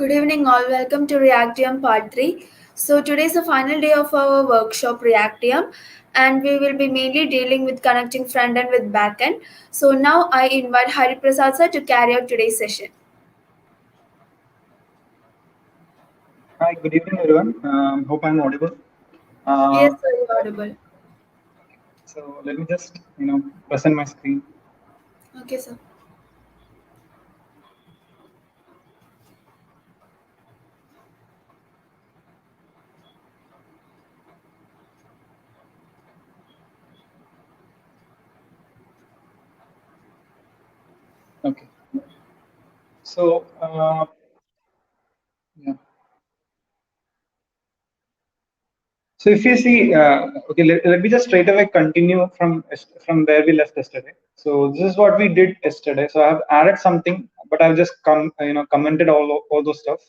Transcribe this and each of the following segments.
Good evening all, welcome to REACTIUM part 3. So today is the final day of our workshop REACTIUM and we will be mainly dealing with connecting front end with backend. So now I invite Hariprasad sir to carry out today's session. Hi, good evening everyone. Hope I'm audible. Yes sir, you're audible. So let me just present my screen. Okay sir. Okay. So yeah. So if you see, okay, let me just straight away continue from where we left yesterday. So this is what we did yesterday. So I've added something, but I've just commented all those stuff.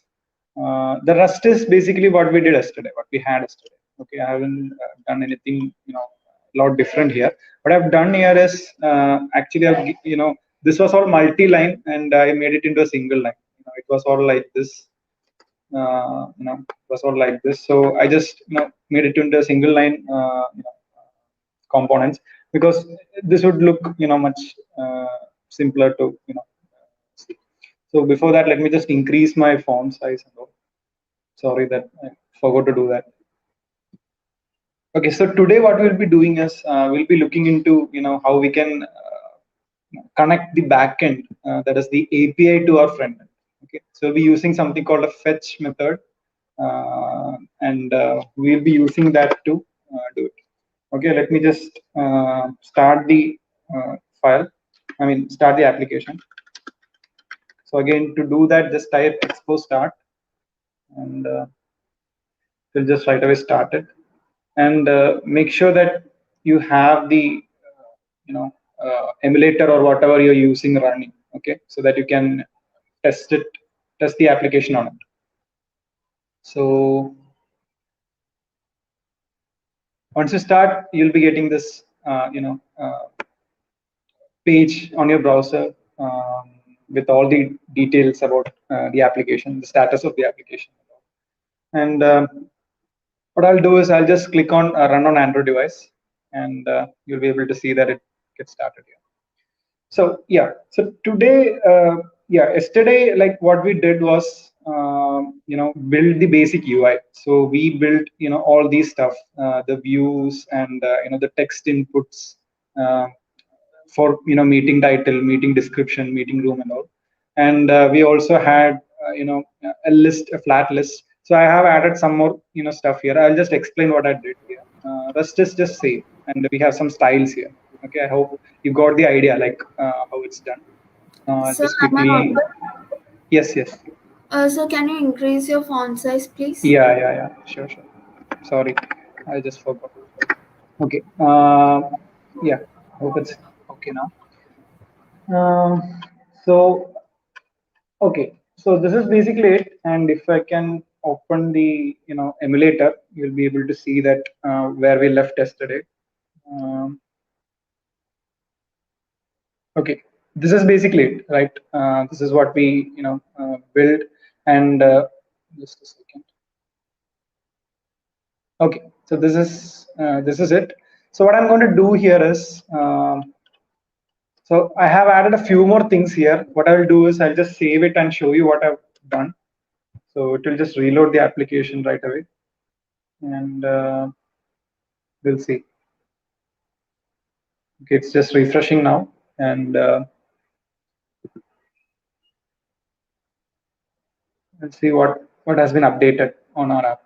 The rest is basically what we did yesterday, what we had yesterday. Okay, I haven't done anything a lot different here. What I've done here is actually this was all multi-line and I made it into a single line. It was all like this. Was all like this. So I just made it into a single line components because this would look much simpler to see. So before that, let me just increase my font size. Sorry that I forgot to do that. Okay, so today what we'll be doing is we'll be looking into how we can connect the backend, that is the API, to our front end. Okay, so we'll be using something called a fetch method, and we'll be using that to do it. Okay, let me just start the file. I mean, start the application. So again, to do that, just type expo start, and we'll just right away start it. And make sure that you have the emulator or whatever you're using running. Okay, so that you can test the application on it. So once you start, you'll be getting this page on your browser with all the details about the application, the status of the application. And what I'll do is I'll just click on run on Android device, and you'll be able to see that it gets started here. So yeah, so today, yesterday, like what we did was build the basic UI. So we built all these stuff, the views and the text inputs for meeting title, meeting description, meeting room, and all. And we also had a flat list. So I have added some more stuff here. I'll just explain what I did here. Rest is just same, and we have some styles here. Okay, I hope you got the idea, like how it's done. So just quickly. Yes. so can you increase your font size, please? Yeah. Sure. Sorry, I just forgot. Okay. Yeah. Hope it's okay now. So okay. So this is basically it. And if I can open the emulator, you'll be able to see that where we left yesterday. Okay, this is basically it, right? This is what we build, and just a second. Okay, so this is it. So what I'm going to do here is, so I have added a few more things here. What I'll do is I'll just save it and show you what I've done. So it will just reload the application right away, and we'll see. Okay, it's just refreshing now, and let's see what has been updated on our app.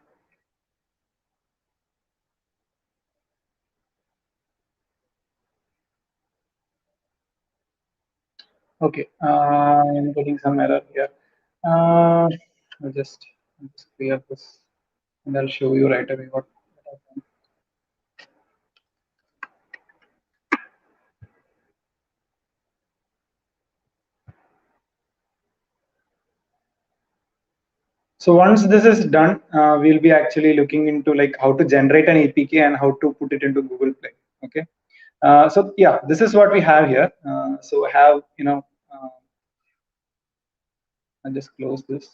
Okay, I'm getting some error here. I'll just clear this, and I'll show you right away what I've done. So once this is done, we'll be actually looking into like how to generate an APK and how to put it into Google Play. Okay. So yeah, this is what we have here. So I have I'll just close this.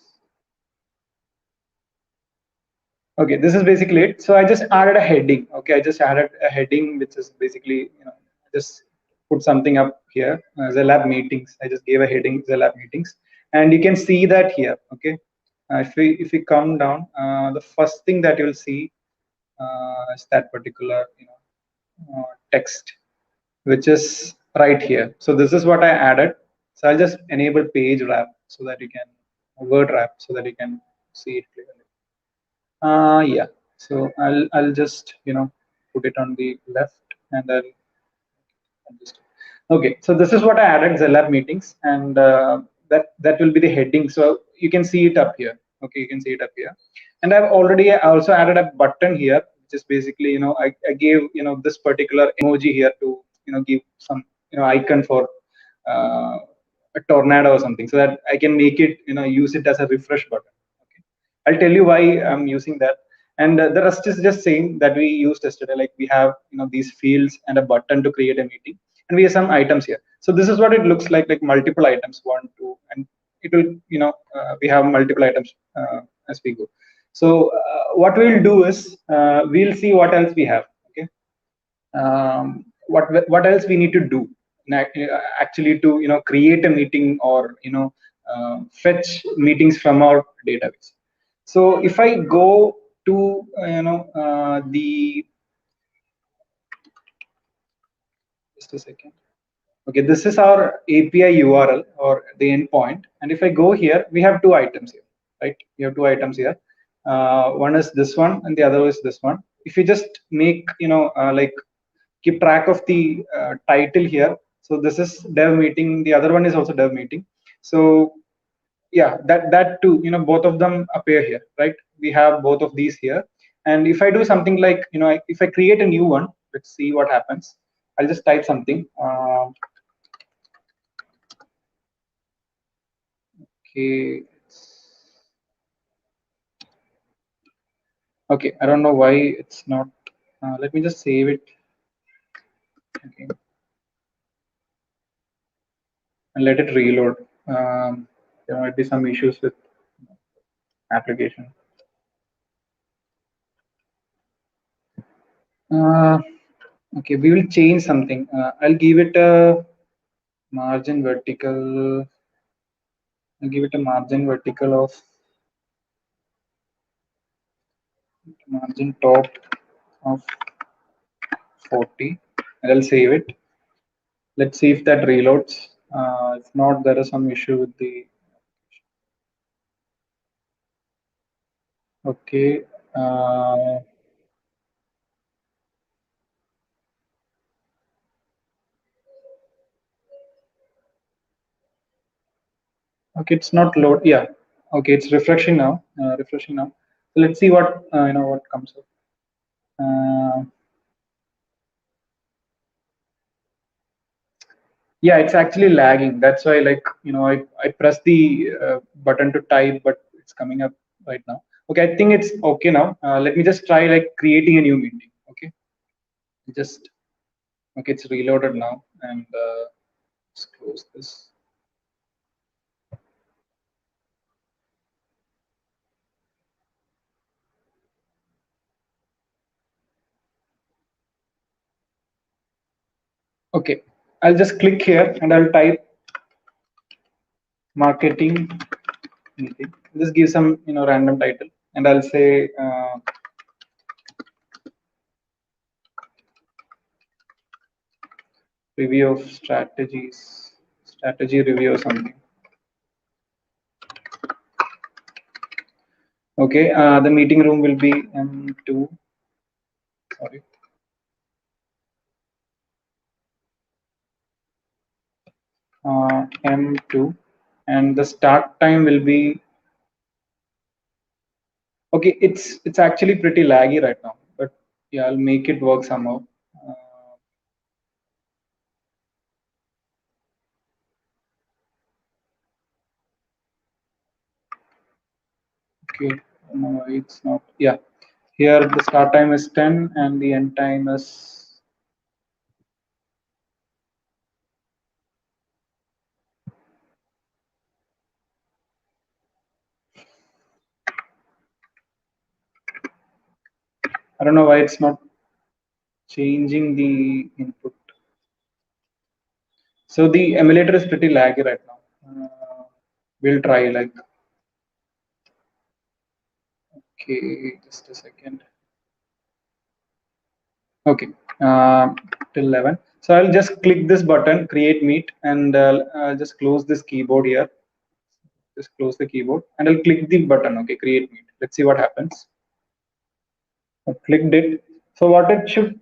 Okay, this is basically it. So I just added a heading. Okay, I just added a heading, which is basically, just put something up here. 𝐶𝑜-𝐹 meetings. I just gave a heading, 𝐶𝑜-𝐹 meetings, and you can see that here. Okay, if we come down, the first thing that you'll see is that particular, text, which is right here. So this is what I added. So I'll just enable page wrap so that you can word wrap so that you can see it clearly. Yeah. So I'll just put it on the left, and I'll just okay. So this is what I added, 𝐶𝑜-𝐹 meetings, and that will be the heading. So you can see it up here. Okay, you can see it up here, and I've already also added a button here, which is basically, I gave this particular emoji here to give some icon for uh, a tornado or something, so that I can make it use it as a refresh button. Okay, I'll tell you why I'm using that. And the rest is just same that we used yesterday. Like we have these fields and a button to create a meeting, and we have some items here. So this is what it looks like multiple items, one, two, and it will we have multiple items as we go. So what we'll do is we'll see what else we have. Okay, what else we need to do actually to create a meeting, or fetch meetings from our database. So if I go to the just a second. Okay, this is our API URL or the endpoint, and if I go here, we have two items here, right? We have two items here. One is this one, and the other is this one. If you just make like keep track of the title here. So this is dev meeting, the other one is also dev meeting. So yeah, that too, both of them appear here, right? We have both of these here. And if I do something like if I create a new one, let's see what happens. I'll just type something. Okay, okay, I don't know why it's not let me just save it. Okay, and let it reload. There might be some issues with application. uh, okay, we will change something. I'll give it a margin vertical. I'll give it a margin vertical of margin top of 40, and I'll save it. Let's see if that reloads. If not, there is some issue with the. Okay. Okay, it's not load. Yeah. Okay, it's refreshing now. Refreshing now. So let's see what what comes up. Uh, yeah, it's actually lagging. That's why, like I press the button to type, but it's coming up right now. Okay, I think it's okay now. Let me just try like creating a new meeting. Okay, just okay, it's reloaded now, and let's close this. Okay, I'll just click here and I'll type marketing meeting. Just give some random title, and I'll say review of strategies, strategy review or something. Okay, the meeting room will be M2. Sorry. M2, and the start time will be okay. It's actually pretty laggy right now, but yeah, I'll make it work somehow. Uh, okay, no, it's not. Yeah, here the start time is 10 and the end time is I don't know why it's not changing the input. So the emulator is pretty laggy right now. We'll try like, okay, just a second. Okay, till 11. So I'll just click this button, create meet, and I'll just close this keyboard here. Just close the keyboard, and I'll click the button. Okay, create meet. Let's see what happens. I clicked it. So what it should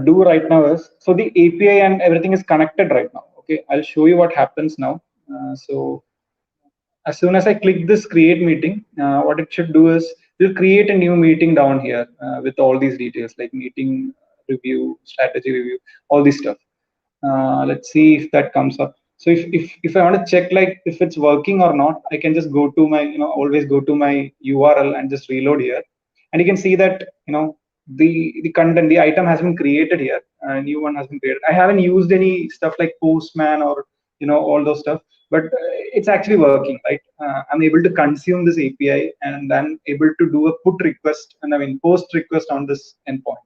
do right now is, so the API and everything is connected right now. Okay, I'll show you what happens now. So as soon as I click this create meeting, what it should do is we'll create a new meeting down here with all these details like meeting review, strategy review, all this stuff. Let's see if that comes up. So if I want to check like if it's working or not, I can just go to my, always go to my URL and just reload here, and you can see that the content, the item has been created here. A new one has been created. I haven't used any stuff like Postman or all those stuff, but it's actually working, right? I'm able to consume this API, and I'm able to do a put request, and I mean post request on this endpoint.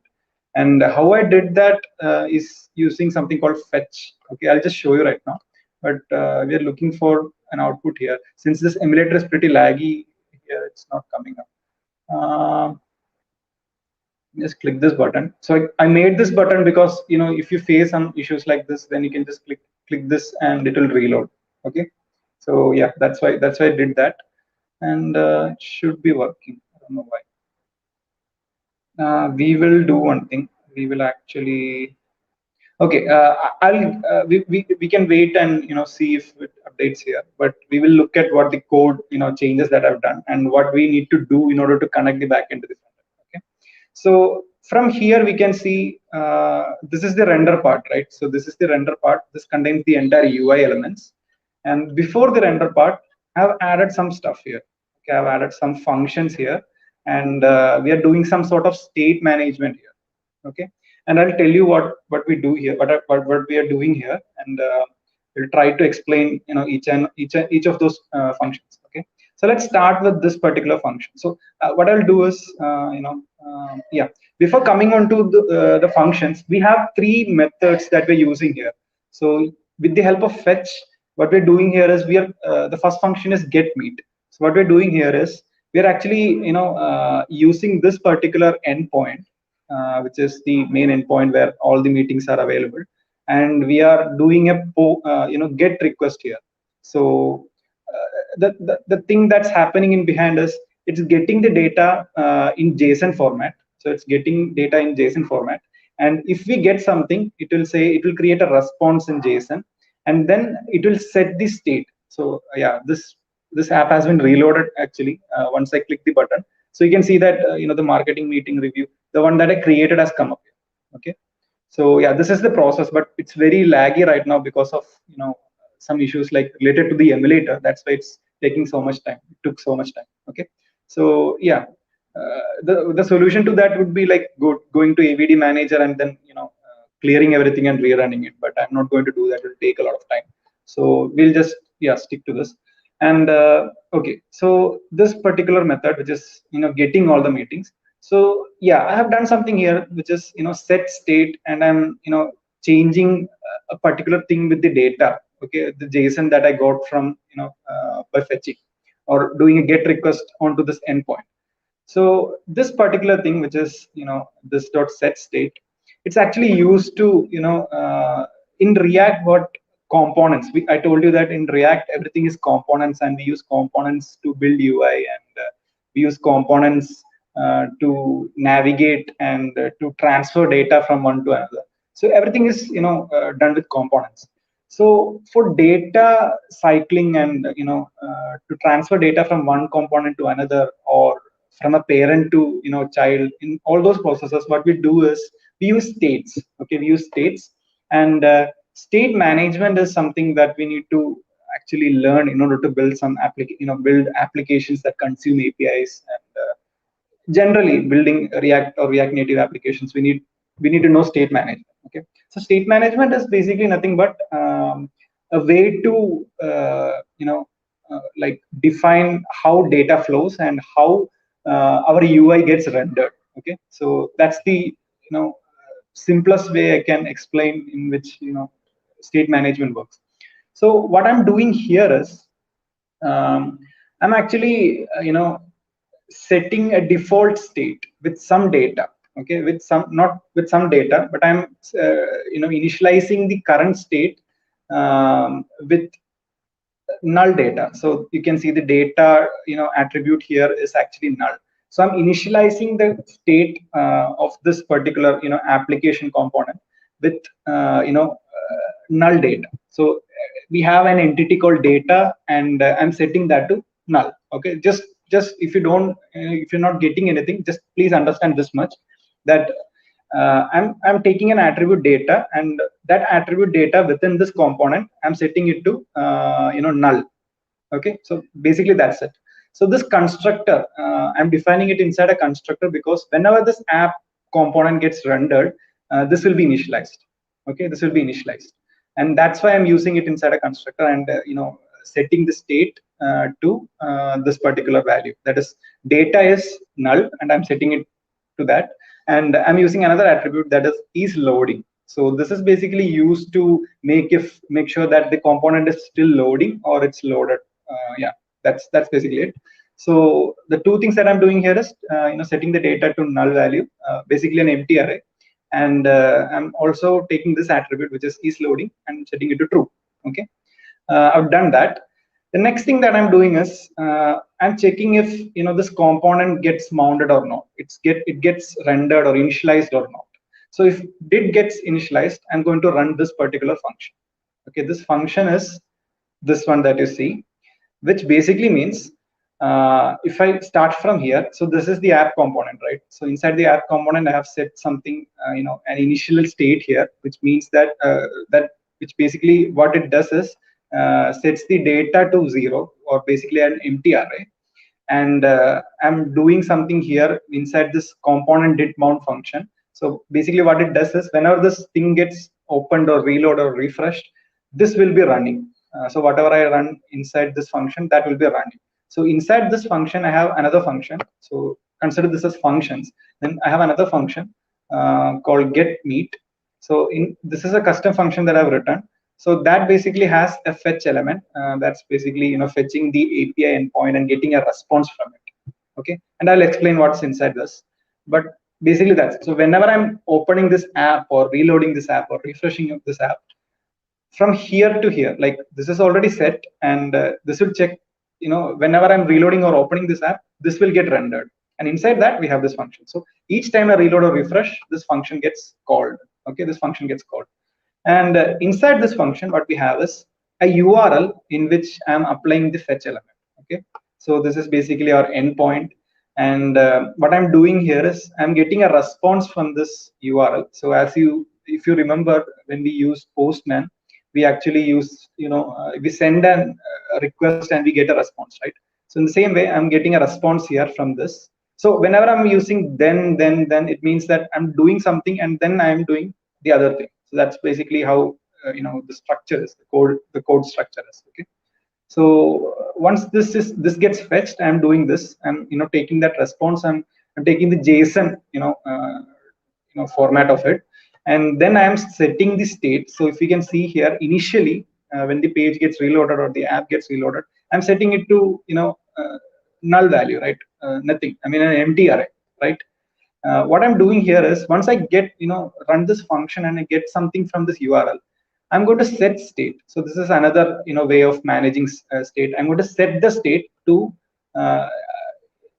And how I did that is using something called fetch. Okay, I'll just show you right now. But we are looking for an output here. Since this emulator is pretty laggy here, it's not coming up. Just click this button. So I made this button because if you face some issues like this, then you can just click this and it will reload. Okay. So yeah, that's why I did that, and it should be working. I don't know why. We will do one thing. We will actually. Okay, we can wait and see if it updates here, but we will look at what the code changes that I've done and what we need to do in order to connect the backend to the front end. Okay, so from here we can see this is the render part, right? So this is the render part. This contains the entire UI elements, and before the render part, I've added some stuff here. Okay, I've added some functions here, and we are doing some sort of state management here. Okay, and I'll tell you what we do here, what we are doing here, and we'll try to explain each of those functions. Okay, so let's start with this particular function. So what I'll do is yeah, before coming on to the functions, we have three methods that we're using here. So with the help of fetch, what we're doing here is we are the first function is get meet. So what we're doing here is we are actually using this particular endpoint, which is the main endpoint where all the meetings are available, and we are doing a get request here. So the thing that's happening in behind us, it's getting the data in JSON format. So it's getting data in JSON format, and if we get something, it will say, it will create a response in JSON, and then it will set the state. So yeah, this app has been reloaded actually once I click the button. So you can see that the marketing meeting review, the one that I created, has come up here. Okay, so yeah, this is the process, but it's very laggy right now because of some issues like related to the emulator. That's why it's taking so much time. It took so much time. Okay, so yeah, the solution to that would be like going to AVD manager and then clearing everything and rerunning it. But I'm not going to do that. It will take a lot of time. So we'll just stick to this. And okay, so this particular method, which is getting all the meetings. So yeah, I have done something here which is set state, and I'm changing a particular thing with the data. Okay, the JSON that I got from by fetching or doing a get request onto this endpoint. So this particular thing, which is this dot set state, it's actually used to in React, what components. I told you that in React everything is components, and we use components to build UI, and we use components to navigate and to transfer data from one to another. So everything is done with components. So for data cycling and to transfer data from one component to another, or from a parent to child, in all those processes, what we do is we use states. Okay, we use states, and state management is something that we need to actually learn in order to build some build applications that consume APIs, and generally building React or React Native applications, we need to know state management. Okay, so state management is basically nothing but a way to like define how data flows and how our UI gets rendered. Okay, so that's the simplest way I can explain in which state management works. So what I'm doing here is I'm actually setting a default state with some data. Okay, with some, not with some data, but I'm initializing the current state with null data. So you can see the data attribute here is actually null. So I'm initializing the state of this particular application component with null data. So we have an entity called data, and I'm setting that to null. Okay, just if you don't if you're not getting anything, just please understand this much, that I'm taking an attribute data, and that attribute data within this component I'm setting it to null. Okay, so basically that's it. So this constructor, I'm defining it inside a constructor, because whenever this app component gets rendered, this will be initialized. Okay, this will be initialized, and that's why I'm using it inside a constructor, and setting the state to this particular value. That is, data is null, and I'm setting it to that, and I'm using another attribute, that is loading. So this is basically used to make sure that the component is still loading or it's loaded. Yeah, that's basically it. So the two things that I'm doing here is setting the data to null value, basically an empty array, and I'm also taking this attribute, which is loading, and setting it to true. Okay, I've done that. The next thing that I'm doing is I'm checking if this component gets mounted or not. It gets rendered or initialized or not. So if did gets initialized, I'm going to run this particular function. Okay, this function is this one that you see, which basically means if I start from here, so this is the app component, right? So inside the app component, I have set something, an initial state here, which means that which basically what it does is sets the data to 0, or basically an empty array. And I'm doing something here inside this component did mount function. So basically what it does is, whenever this thing gets opened or reloaded or refreshed, this will be running. So whatever I run inside this function, that will be running. So inside this function, I have another function. So consider this as functions. Then I have another function called getMeet. So this is a custom function that I've written. So that basically has a fetch element that's basically fetching the API endpoint and getting a response from it. Okay, and I'll explain what's inside this. But basically that's, so whenever I'm opening this app or reloading this app or refreshing this app, from here to here, like this is already set, and this will check, whenever I'm reloading or opening this app, this will get rendered, and inside that we have this function. So each time I reload or refresh, this function gets called. Okay, this function gets called, and inside this function, what we have is a URL in which I'm applying the fetch element. Okay, so this is basically our endpoint, and what I'm doing here is I'm getting a response from this URL. So if you remember, when we use Postman, we actually use we send a request and we get a response, right? So in the same way, I'm getting a response here from this. So whenever I'm using then, it means that I'm doing something, and then I'm doing the other thing. So that's basically how the structure is, the code structure is. Okay, so once this gets fetched, I'm doing this. I'm taking that response, and I'm taking the JSON format of it, and then I'm setting the state. So if you can see here, initially when the page gets reloaded or the app gets reloaded, I'm setting it to null value, right? Nothing. I mean an empty array, right? What I'm doing here is, once I get run this function and I get something from this URL, I'm going to set state. So this is another way of managing state. I'm going to set the state to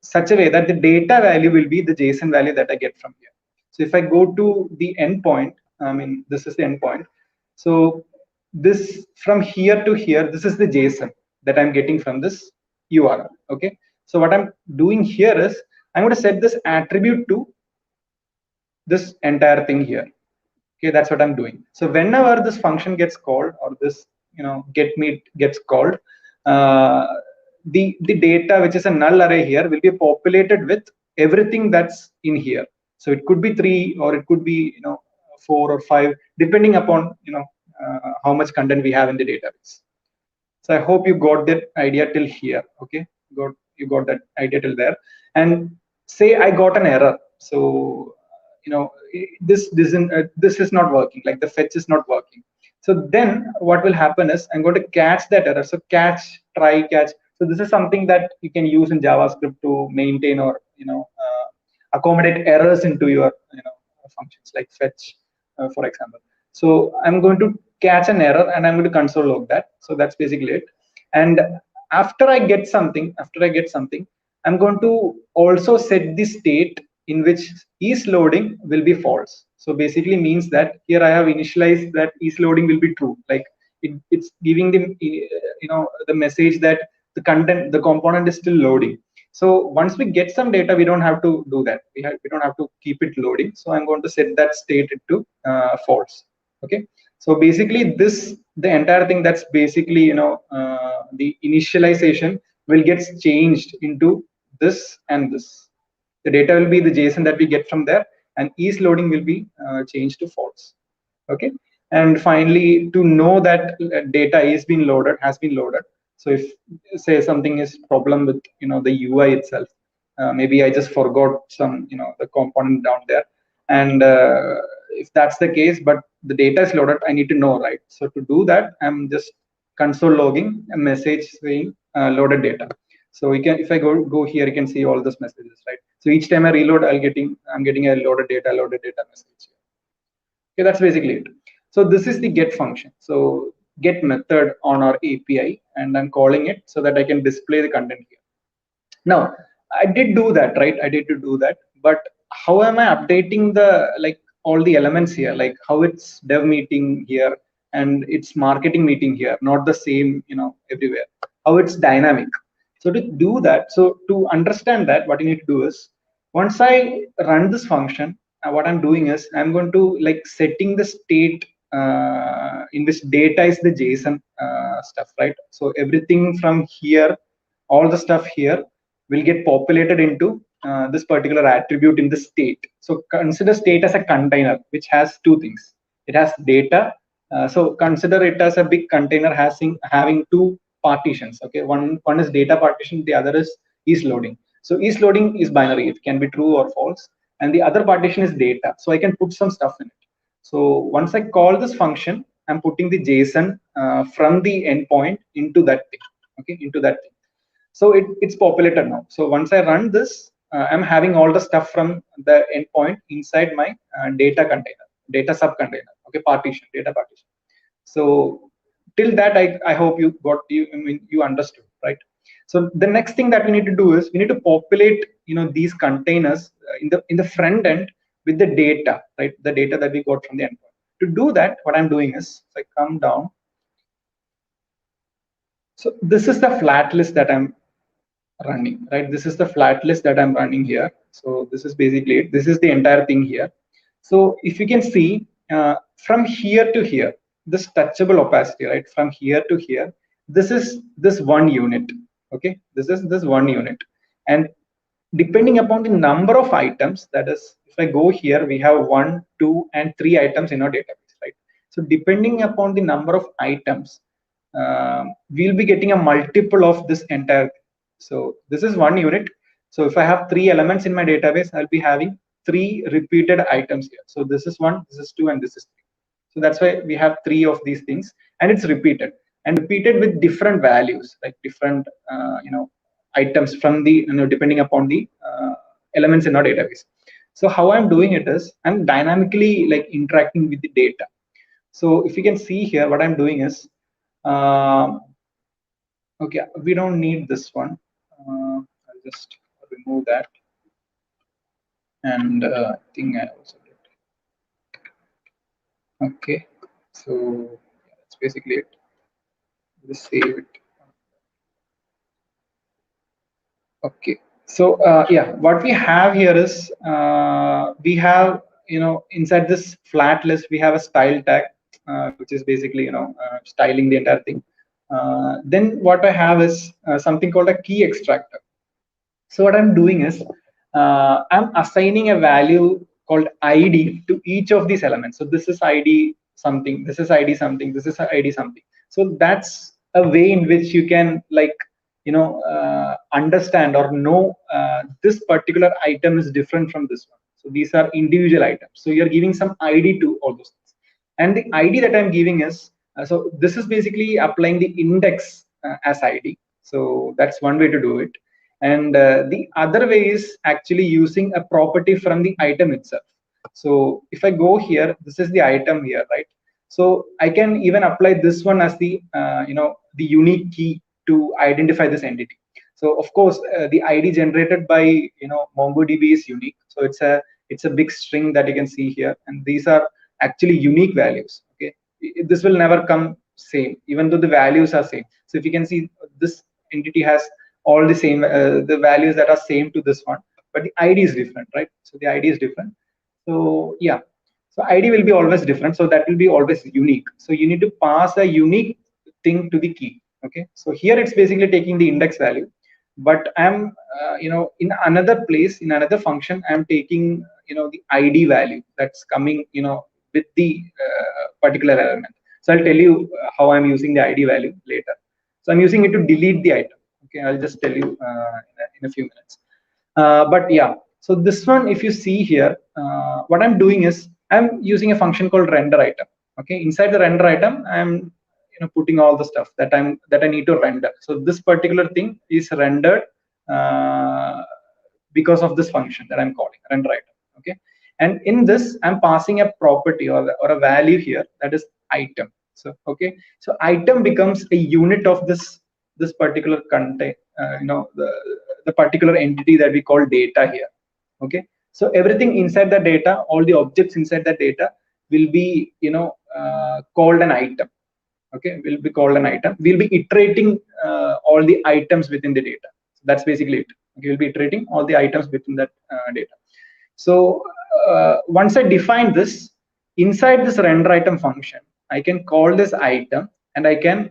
such a way that the data value will be the JSON value that I get from here. So if I go to the endpoint, I mean this is the endpoint. So this, from here to here, this is the JSON that I'm getting from this URL. Okay. So what I'm doing here is, I'm going to set this attribute to this entire thing here. Okay, that's what I'm doing. So whenever this function gets called, or this getMeet gets called, the data, which is a null array here, will be populated with everything that's in here. So it could be 3, or it could be 4 or 5, depending upon how much content we have in the database. So I hope you got that idea till here. Okay, you got that idea till there. And say I got an error. So this is not working, like the fetch is not working. So then what will happen is I'm going to catch that error. So catch, try, catch. So this is something that you can use in JavaScript to maintain or accommodate errors into your functions like fetch, for example. So I'm going to catch an error and I'm going to console log that. So that's basically it. And after I get something, I'm going to also set the state in which is loading will be false. So basically means that here I have initialized that is loading will be true. Like it's giving them the message that the component is still loading. So once we get some data, we don't have to do that. We don't have to keep it loading. So I'm going to set that state into false. Okay. So basically the entire thing, that's basically the initialization will get changed into this and this. The data will be the JSON that we get from there, and is loading will be changed to false. Okay. And finally, to know that data has been loaded. So if say something is problem with the UI itself, maybe I just forgot some the component down there, and if that's the case, but the data is loaded, I need to know, right? So to do that, I'm just console logging a message saying loaded data. So we can, if I go here, you can see all those messages, right? So each time I reload, I'm getting a loaded data message. Okay, that's basically it. So this is the get function. So get method on our API, and I'm calling it so that I can display the content here. Now, I did do that, right? I did to do that, but how am I updating the all the elements here? Like how it's dev meeting here and it's marketing meeting here, not the same, everywhere. How it's dynamic. So to do that, so to understand that, what you need to do is once I run this function, what I'm doing is I'm going to setting the state in which data is the JSON stuff, right? So everything from here, all the stuff here will get populated into this particular attribute in the state. So consider state as a container which has two things. It has data. So consider it as a big container having two partitions. Okay, one is data partition, the other is loading. So is loading is binary, it can be true or false, and the other partition is data. So I can put some stuff in it. So once I call this function, I'm putting the JSON from the endpoint into that thing. Okay, into that thing. So it's populated now. So once I run this, I'm having all the stuff from the endpoint inside my data container, data sub container. Okay, partition, data partition. So till that, I hope you understood, right? So the next thing that we need to do is we need to populate these containers in the front end with the data, right? The data that we got from the endpoint. To do that, what I'm doing is if I come down. So this is the flat list that I'm running, right? This is the flat list that I'm running here. So this is basically it. This is the entire thing here. So if you can see from here to here, this touchable opacity, right? From here to here, this is this one unit. Okay, this is this one unit, and depending upon the number of items, that is, if I go here, we have 1, 2, and 3 items in our database, right? So depending upon the number of items, we'll be getting a multiple of this entire. So this is one unit. So if I have 3 elements in my database, I'll be having 3 repeated items here. So this is 1, this is 2, and this is 3. So that's why we have 3 of these things, and it's repeated with different values, like different items from the depending upon the elements in our database. So how I'm doing it is I'm dynamically interacting with the data. So if you can see here, what I'm doing is okay, we don't need this one. I'll just remove that, and I think I also did. Okay, so yeah, that's basically it. Just save it. Okay, so yeah, what we have here is we have inside this flat list we have a style tag, which is basically styling the entire thing. Then what I have is something called a key extractor. So what I'm doing is I'm assigning a value called ID to each of these elements. So this is ID something, this is ID something, this is ID something. So that's a way in which you can understand or know this particular item is different from this one. So these are individual items. So you're giving some ID to all those things. And the ID that I'm giving is, so this is basically applying the index as ID. So that's one way to do it. And the other way is actually using a property from the item itself. So if I go here, this is the item here, right? So I can even apply this one as the the unique key to identify this entity. So of course, the ID generated by MongoDB is unique. So it's a big string that you can see here, and these are actually unique values. Okay, this will never come same, even though the values are same. So if you can see, this entity has all the same the values that are same to this one, but the ID is different, right? So the ID is different. So yeah, so ID will be always different, so that will be always unique. So you need to pass a unique thing to the key. Okay, so here it's basically taking the index value, but I'm in another place, in another function, I'm taking the ID value that's coming with the particular element. So I'll tell you how I'm using the ID value later. So I'm using it to delete the item. Okay, I'll just tell you in a few minutes. But yeah, so this one, if you see here, what I'm doing is I'm using a function called render item. Okay, inside the render item, I'm putting all the stuff that I need to render. So this particular thing is rendered uh, because of this function that I'm calling render item. Okay, and in this I'm passing a property or a value here, that is item. So okay, so item becomes a unit of this particular content, the particular entity that we call data here. Okay, so everything inside the data, all the objects inside the data will be called an item. Okay, will be called an item. We'll be iterating all the items within the data. So that's basically it. Okay, we'll be iterating all the items within that data. So once I define this, inside this render item function, I can call this item, and I can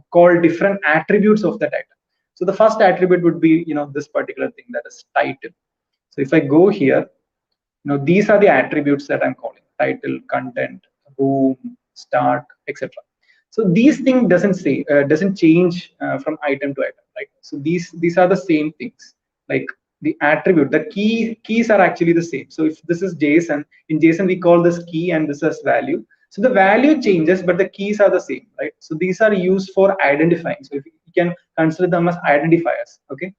call different attributes of that item. So the first attribute would be this particular thing, that is title. So if I go here, these are the attributes that I'm calling: title, content, room, start, etc. So these things doesn't change from item to item, right? So these are the same things. Like the attribute, the keys are actually the same. So if this is JSON, in JSON we call this key and this as value. So the value changes, but the keys are the same, right? So these are used for identifying. So if you can consider them as identifiers. Okay.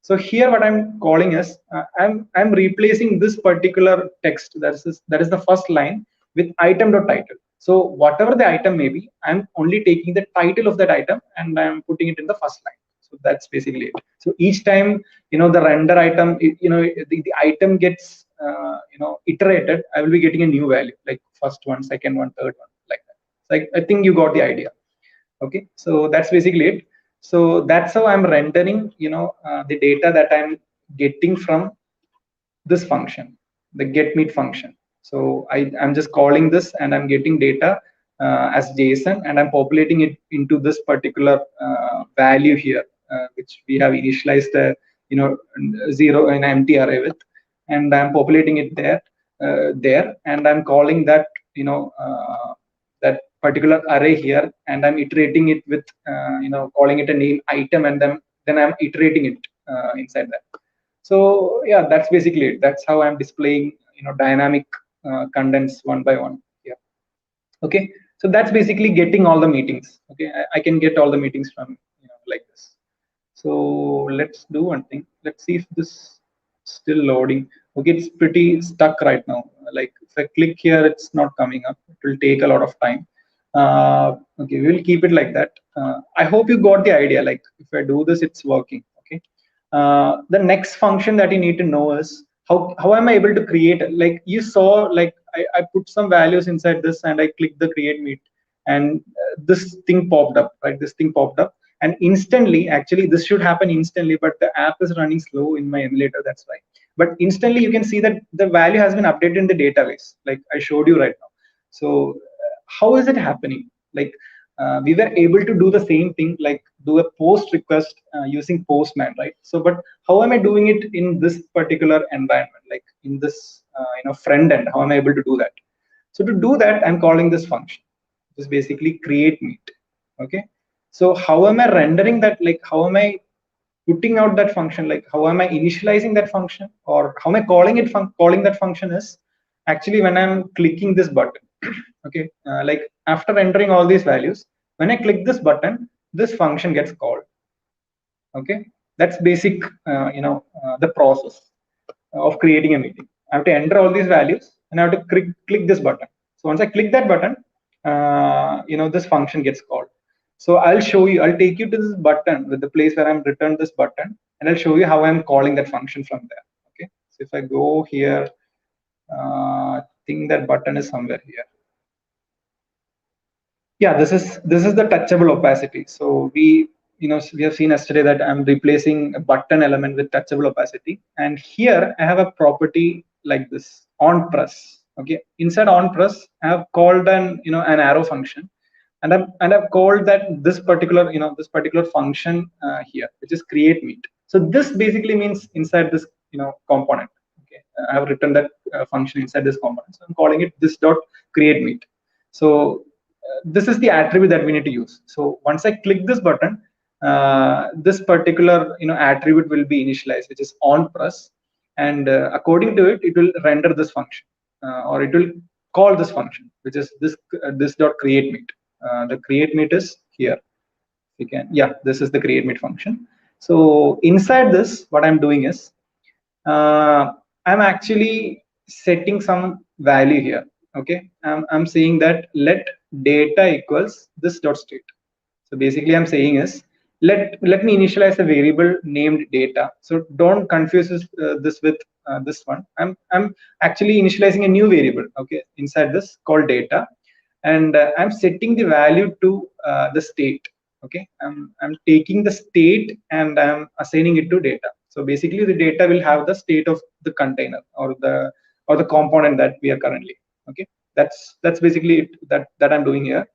So here what I'm calling is I'm replacing this particular text, that is the first line, with item.title. So whatever the item may be, I'm only taking the title of that item and I'm putting it in the first line. So that's basically it. So each time the render item, the item gets iterated, I will be getting a new value, like first one, second one, third one, like that. So I think you got the idea. Okay, so that's basically it. So that's how I'm rendering the data that I'm getting from this function, the getMeet function. So I'm just calling this and I'm getting data as JSON, and I'm populating it into this particular value here, which we have initialized a 0 in empty array with, and I'm populating it there, and I'm calling that that particular array here, and I'm iterating it with calling it a name item, and then I'm iterating it inside that. So yeah, that's basically it. That's how I'm displaying dynamic contents one by one. Yeah. Okay, so that's basically getting all the meetings. Okay, I can get all the meetings from like this. So let's do one thing. Let's see if this still loading. Okay, it's pretty stuck right now. Like if I click here, it's not coming up. It will take a lot of time. Okay, we will keep it like that. I hope you got the idea. Like if I do this, it's working. Okay. The next function that you need to know is how am I able to create, like you saw, like I put some values inside this and I clicked the create meet, and this thing popped up, right? This thing popped up, and instantly, actually this should happen instantly, but the app is running slow in my emulator, that's why. But instantly you can see that the value has been updated in the database, like I showed you right now. So how is it happening? Like we were able to do the same thing, like do a post request using Postman, right? So but how am I doing it in this particular environment, like in this front end? How am I able to do that? So to do that, I'm calling this function, which is basically create meet. Okay, so how am I rendering that? Like how am I putting out that function, like how am I initializing that function or how am I calling it, calling that function is actually when I'm clicking this button. Okay, like after entering all these values, when I click this button, this function gets called. Okay, that's basic, the process of creating a meeting. I have to enter all these values and I have to click this button. So once I click that button, this function gets called. So I'll take you to this button with the place where I'm returned this button, and I'll show you how I'm calling that function from there. Okay, so if I go here, I think that button is somewhere here. Yeah, this is the touchable opacity. So we have seen yesterday that I'm replacing a button element with touchable opacity, and here I have a property like this, on press. Okay, inside on press I have called an arrow function, and I've called that this particular function here, which is create meet. So this basically means inside this component. Okay, I have written that function inside this component, so I'm calling it this dot create meet. So this is the attribute that we need to use. So once I click this button, this particular attribute will be initialized, which is on press, and according to it, it will render this function, or it will call this function, which is this dot create meet. The create meet is here. You can, yeah, this is the create meet function. So inside this, what I'm doing is I'm actually setting some value here. Okay, I'm saying that let data equals this dot state. So basically I'm saying is let me initialize a variable named data. So don't confuse this with this one. I'm actually initializing a new variable, okay, inside this called data, and I'm setting the value to the state. Okay, I'm taking the state and I'm assigning it to data. So basically the data will have the state of the container or the component that we are currently. Okay, that's basically it that I'm doing here.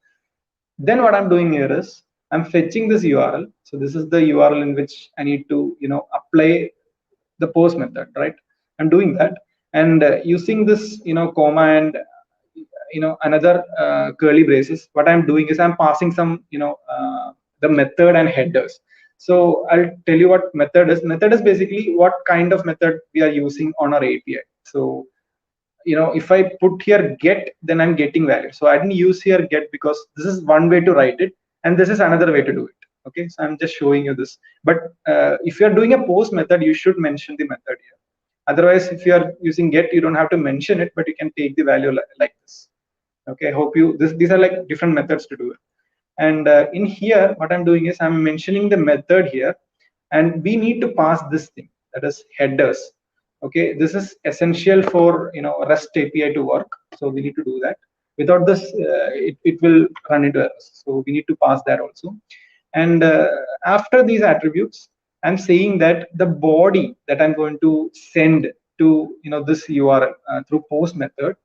Then what I'm doing here is I'm fetching this URL. So this is the URL in which I need to apply the post method, right? I'm doing that, and using this comma and another curly braces. What I'm doing is I'm passing some the method and headers. So I'll tell you what method is. Method is basically what kind of method we are using on our API. So if I put here get, then I'm getting value. So I didn't use here get because this is one way to write it, and this is another way to do it. Okay, so I'm just showing you this. But if you're doing a post method, you should mention the method here. Otherwise, if you are using get, you don't have to mention it, but you can take the value like this. Okay, I hope these are like different methods to do it. And in here, what I'm doing is I'm mentioning the method here, and we need to pass this thing, that is headers. Okay, this is essential for REST API to work, so we need to do that. Without this, it will run into errors. So we need to pass that also. And after these attributes, I'm saying that the body that I'm going to send to this URL through post method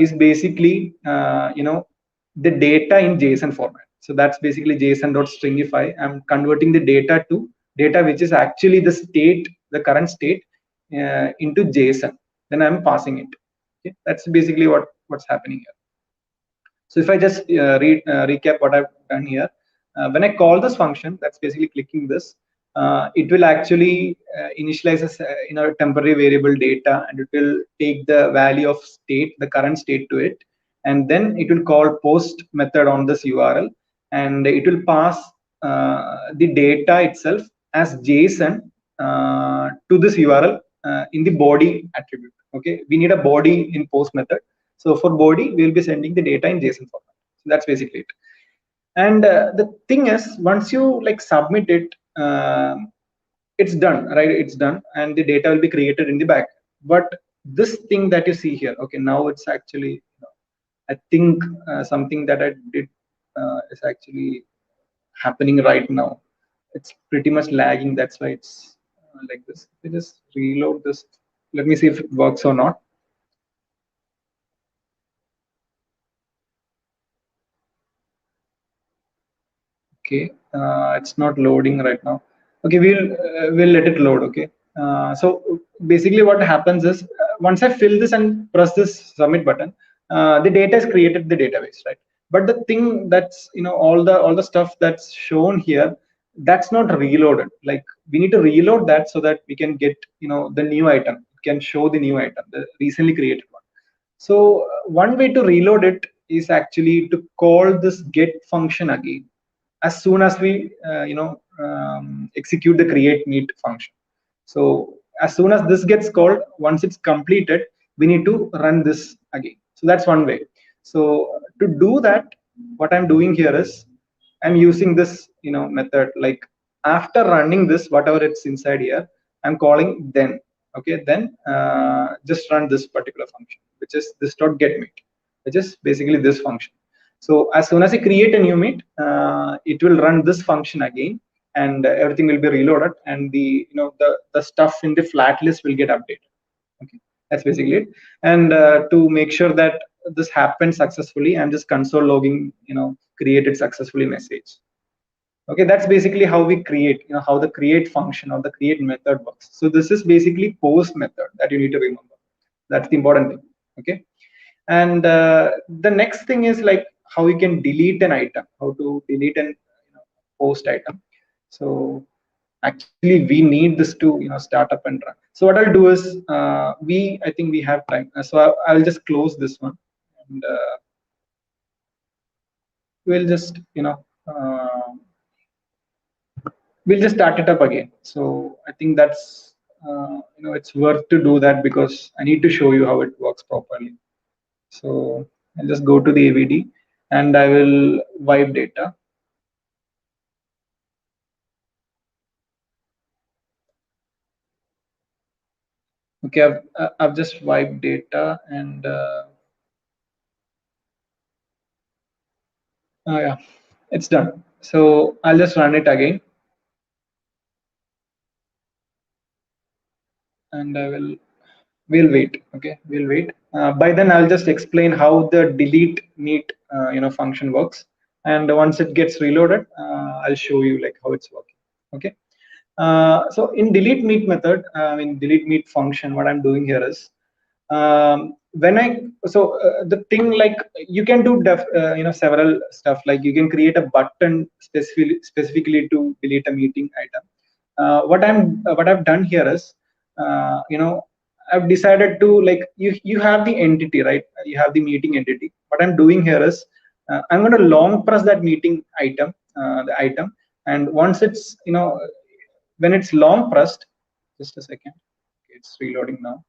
is basically the data in JSON format. So that's basically JSON.stringify. I'm converting the data to data which is actually the state, the current state, into JSON. Then I'm passing it. Okay? That's basically what's happening here. So if I just recap what I've done here, when I call this function, that's basically clicking this. It will actually initialize a temporary variable data, and it will take the value of state, the current state, to it, and then it will call post method on this URL, and it will pass the data itself as JSON to this URL in the body attribute. Okay, we need a body in post method. So for body, we will be sending the data in JSON format. So that's basically it. And the thing is, once you submit it, it's done, right? It's done, and the data will be created in the back. But this thing that you see here, okay, now it's actually, I think something that I did is actually happening right now. It's pretty much lagging. That's why it's like this. Let me just reload this. Let me see if it works or not. Okay, it's not loading right now. Okay, we'll let it load. Okay, so basically what happens is once I fill this and press this submit button, the data is created in the database, right? But the thing that's all the stuff that's shown here, that's not reloaded. Like we need to reload that so that we can get the new item. It can show the new item, the recently created one. So one way to reload it is actually to call this get function again as soon as we execute the create meet function. So as soon as this gets called, once it's completed, we need to run this again. So that's one way. So to do that, what I'm doing here is I'm using this method. Like after running this, whatever it's inside here, I'm calling then. Okay, then just run this particular function, which is this dot get meet, which is basically this function. So as soon as I create a new meet, it will run this function again, and everything will be reloaded, and the stuff in the flat list will get updated. Okay, that's basically it. And to make sure that this happens successfully, I'm just console logging created successfully message. Okay, that's basically how we create, how the create function or the create method works. So this is basically post method that you need to remember. That's the important thing. Okay, and the next thing is like how you can delete an item, how to delete an post item. So actually we need this to start up and run. So what I'll do is I think we have time, so I'll just close this one, and we'll just we'll just start it up again. So I think that's it's worth to do that because I need to show you how it works properly. So I'll just go to the AVD and I will wipe data. Okay, I've just wiped data, and oh yeah, it's done. So I'll just run it again, and we'll wait. Okay, we'll wait. By then I'll just explain how the delete meet function works, and once it gets reloaded, I'll show you like how it's working. Okay. So in delete meet method, in delete meet function, what I'm doing here is when I the thing, like you can do several stuff, like you can create a button specifically to delete a meeting item. What I've done here is I've decided to, like, you have the entity, right? You have the meeting entity. What I'm doing here is I'm going to long press that meeting item, the item, and once it's when it's long pressed, just a second, okay, it's reloading now.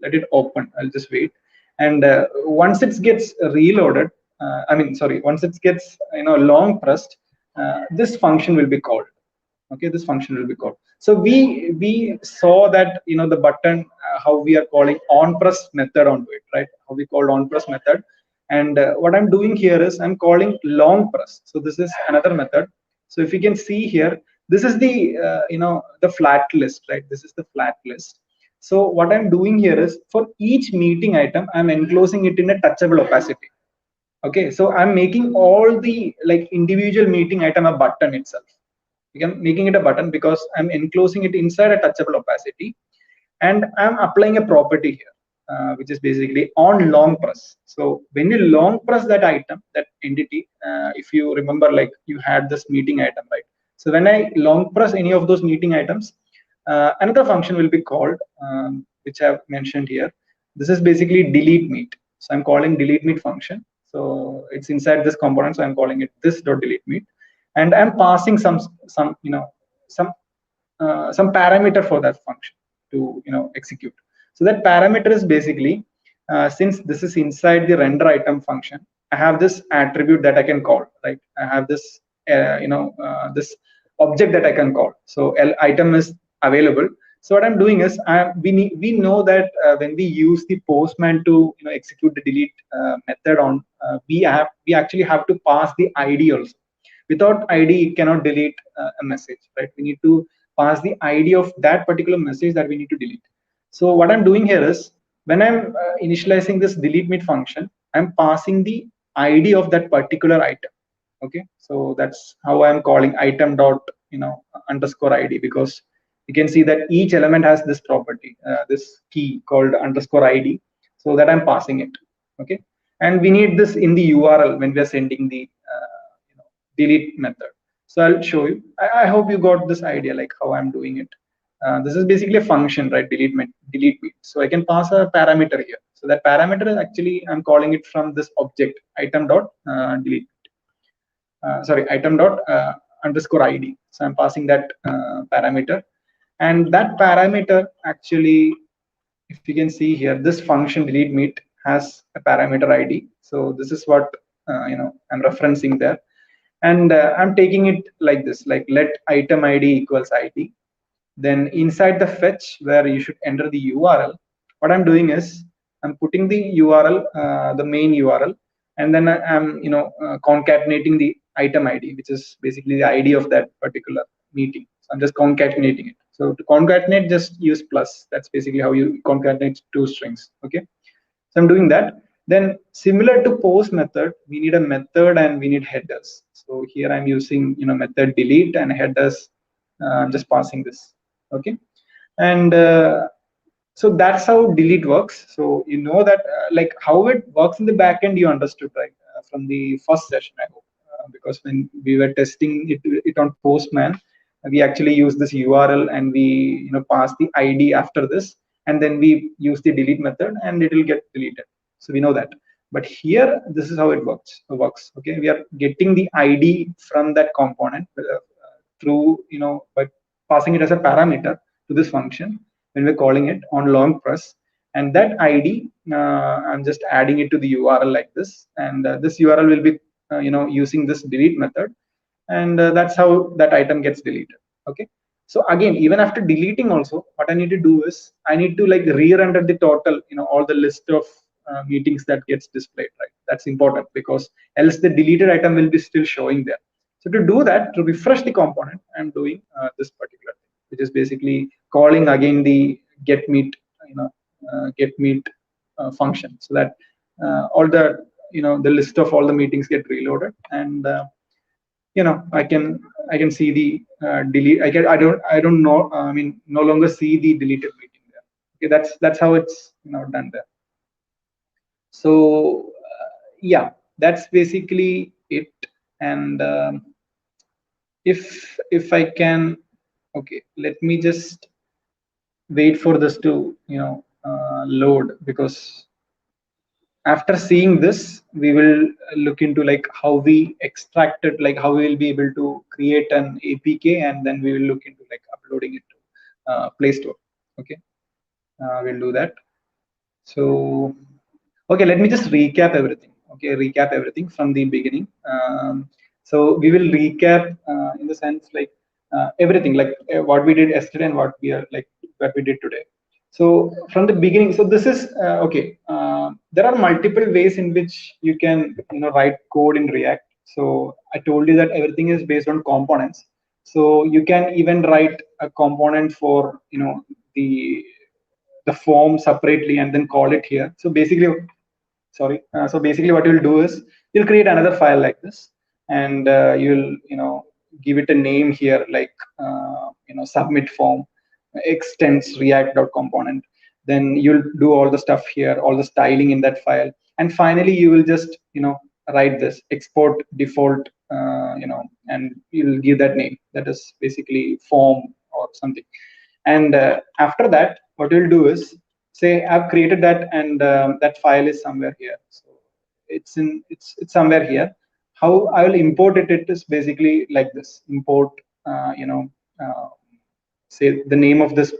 Let it open. I'll just wait, and once it gets reloaded, once it gets long pressed, this function will be called. Okay, this function will be called. So we saw that the button, how we are calling on press method onto it, right? How we called on press method, and what I'm doing here is I'm calling long press. So this is another method. So if you can see here, this is the the flat list, right? This is the flat list. So what I'm doing here is for each meeting item, I'm enclosing it in a touchable opacity. Okay, so I'm making all the like individual meeting item a button itself. I'm making it a button because I'm enclosing it inside a touchable opacity, and I'm applying a property here, which is basically on long press. So when you long press that item, that entity, if you remember, like you had this meeting item, right? So when I long press any of those meeting items, another function will be called, which I've mentioned here. This is basically delete meet. So I'm calling delete meet function. So it's inside this component. So I'm calling it this dot delete meet, and I'm passing some some some parameter for that function to execute. So that parameter is basically, since this is inside the render item function, I have this attribute that I can call, right? I have this this object that I can call. So item is available. So what I'm doing is we know that when we use the postman to execute the delete method on, we actually have to pass the ID also. Without ID, it cannot delete a message, right? We need to pass the ID of that particular message that we need to delete. So what I'm doing here is when I'm initializing this delete meet function, I'm passing the ID of that particular item. Okay, so that's how I'm calling item dot underscore ID, because you can see that each element has this property, this key called underscore ID, so that I'm passing it. Okay, and we need this in the URL when we are sending the delete method. So I'll show you. I hope you got this idea, like how I'm doing it. This is basically a function, right? Delete me. So I can pass a parameter here. So that parameter is actually, I'm calling it from this object item dot delete. Sorry, item dot underscore id. So I'm passing that parameter, and that parameter actually, if you can see here, this function delete meet has a parameter id. So this is what I'm referencing there, and I'm taking it like this, like let item id equals id. Then inside the fetch where you should enter the URL, what I'm doing is I'm putting the URL, the main URL, and then I'm concatenating the item ID, which is basically the ID of that particular meeting. So I'm just concatenating it. So to concatenate, just use plus. That's basically how you concatenate two strings. Okay. So I'm doing that. Then similar to post method, we need a method and we need headers. So here I'm using method delete and headers. I'm just passing this. Okay, and so that's how delete works. So you know that like how it works in the backend, you understood, right, from the first session, I hope, because when we were testing it on Postman, we actually use this URL and we pass the ID after this, and then we use the delete method and it will get deleted. So we know that. But here, this is how it works. Okay, we are getting the ID from that component through by passing it as a parameter to this function when we're calling it on long press, and that id I'm just adding it to the URL like this, and this URL will be using this delete method, and that's how that item gets deleted. Okay, so again, even after deleting also, what I need to do is I need to like re-render the total, all the list of meetings that gets displayed, right? That's important, because else the deleted item will be still showing there. So to do that, to refresh the component, I'm doing this particular thing, which is basically calling again the get meet, get meet function, so that all the the list of all the meetings get reloaded, and I can see the delete. I don't know. I mean, no longer see the deleted meeting there. Okay, that's how it's done there. So yeah, that's basically it. And if I can, okay, let me just wait for this to load, because after seeing this, we will look into like how we extract it, like how we will be able to create an APK, and then we will look into like uploading it to Play Store. Okay, we'll do that. So okay, let me just recap everything. Okay, recap everything from the beginning. So we will recap in the sense like everything, like what we did yesterday and what we did today. So from the beginning, so this is okay. There are multiple ways in which you can write code in React. So I told you that everything is based on components. So you can even write a component for the form separately and then call it here. So basically, sorry. So basically, what you'll do is you'll create another file like this, and you'll give it a name here, like submit form extends react.component. Then you'll do all the stuff here, all the styling in that file, and finally you will just write this export default, and you'll give that name, that is basically form or something. And after that, what you'll do is say I've created that, and that file is somewhere here. So it's somewhere here. How I will import it, it is basically like this: import, uh, say the name of this,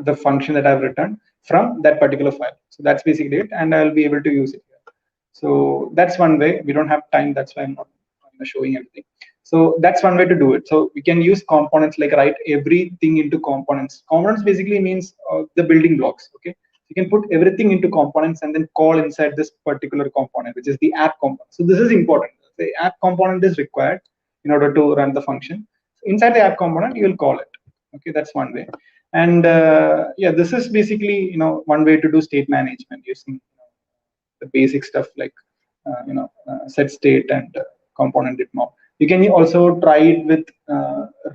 the function that I've written from that particular file. So that's basically it, and I'll be able to use it here. So that's one way. We don't have time, that's why I'm not showing everything. So that's one way to do it. So we can use components, like write everything into components. Components basically means the building blocks. Okay, you can put everything into components and then call inside this particular component, which is the app component. So this is important. The app component is required in order to run the function. So inside the app component, you will call it. Okay, that's one way. And yeah, this is basically one way to do state management using the basic stuff like set state and component map. You can also try it with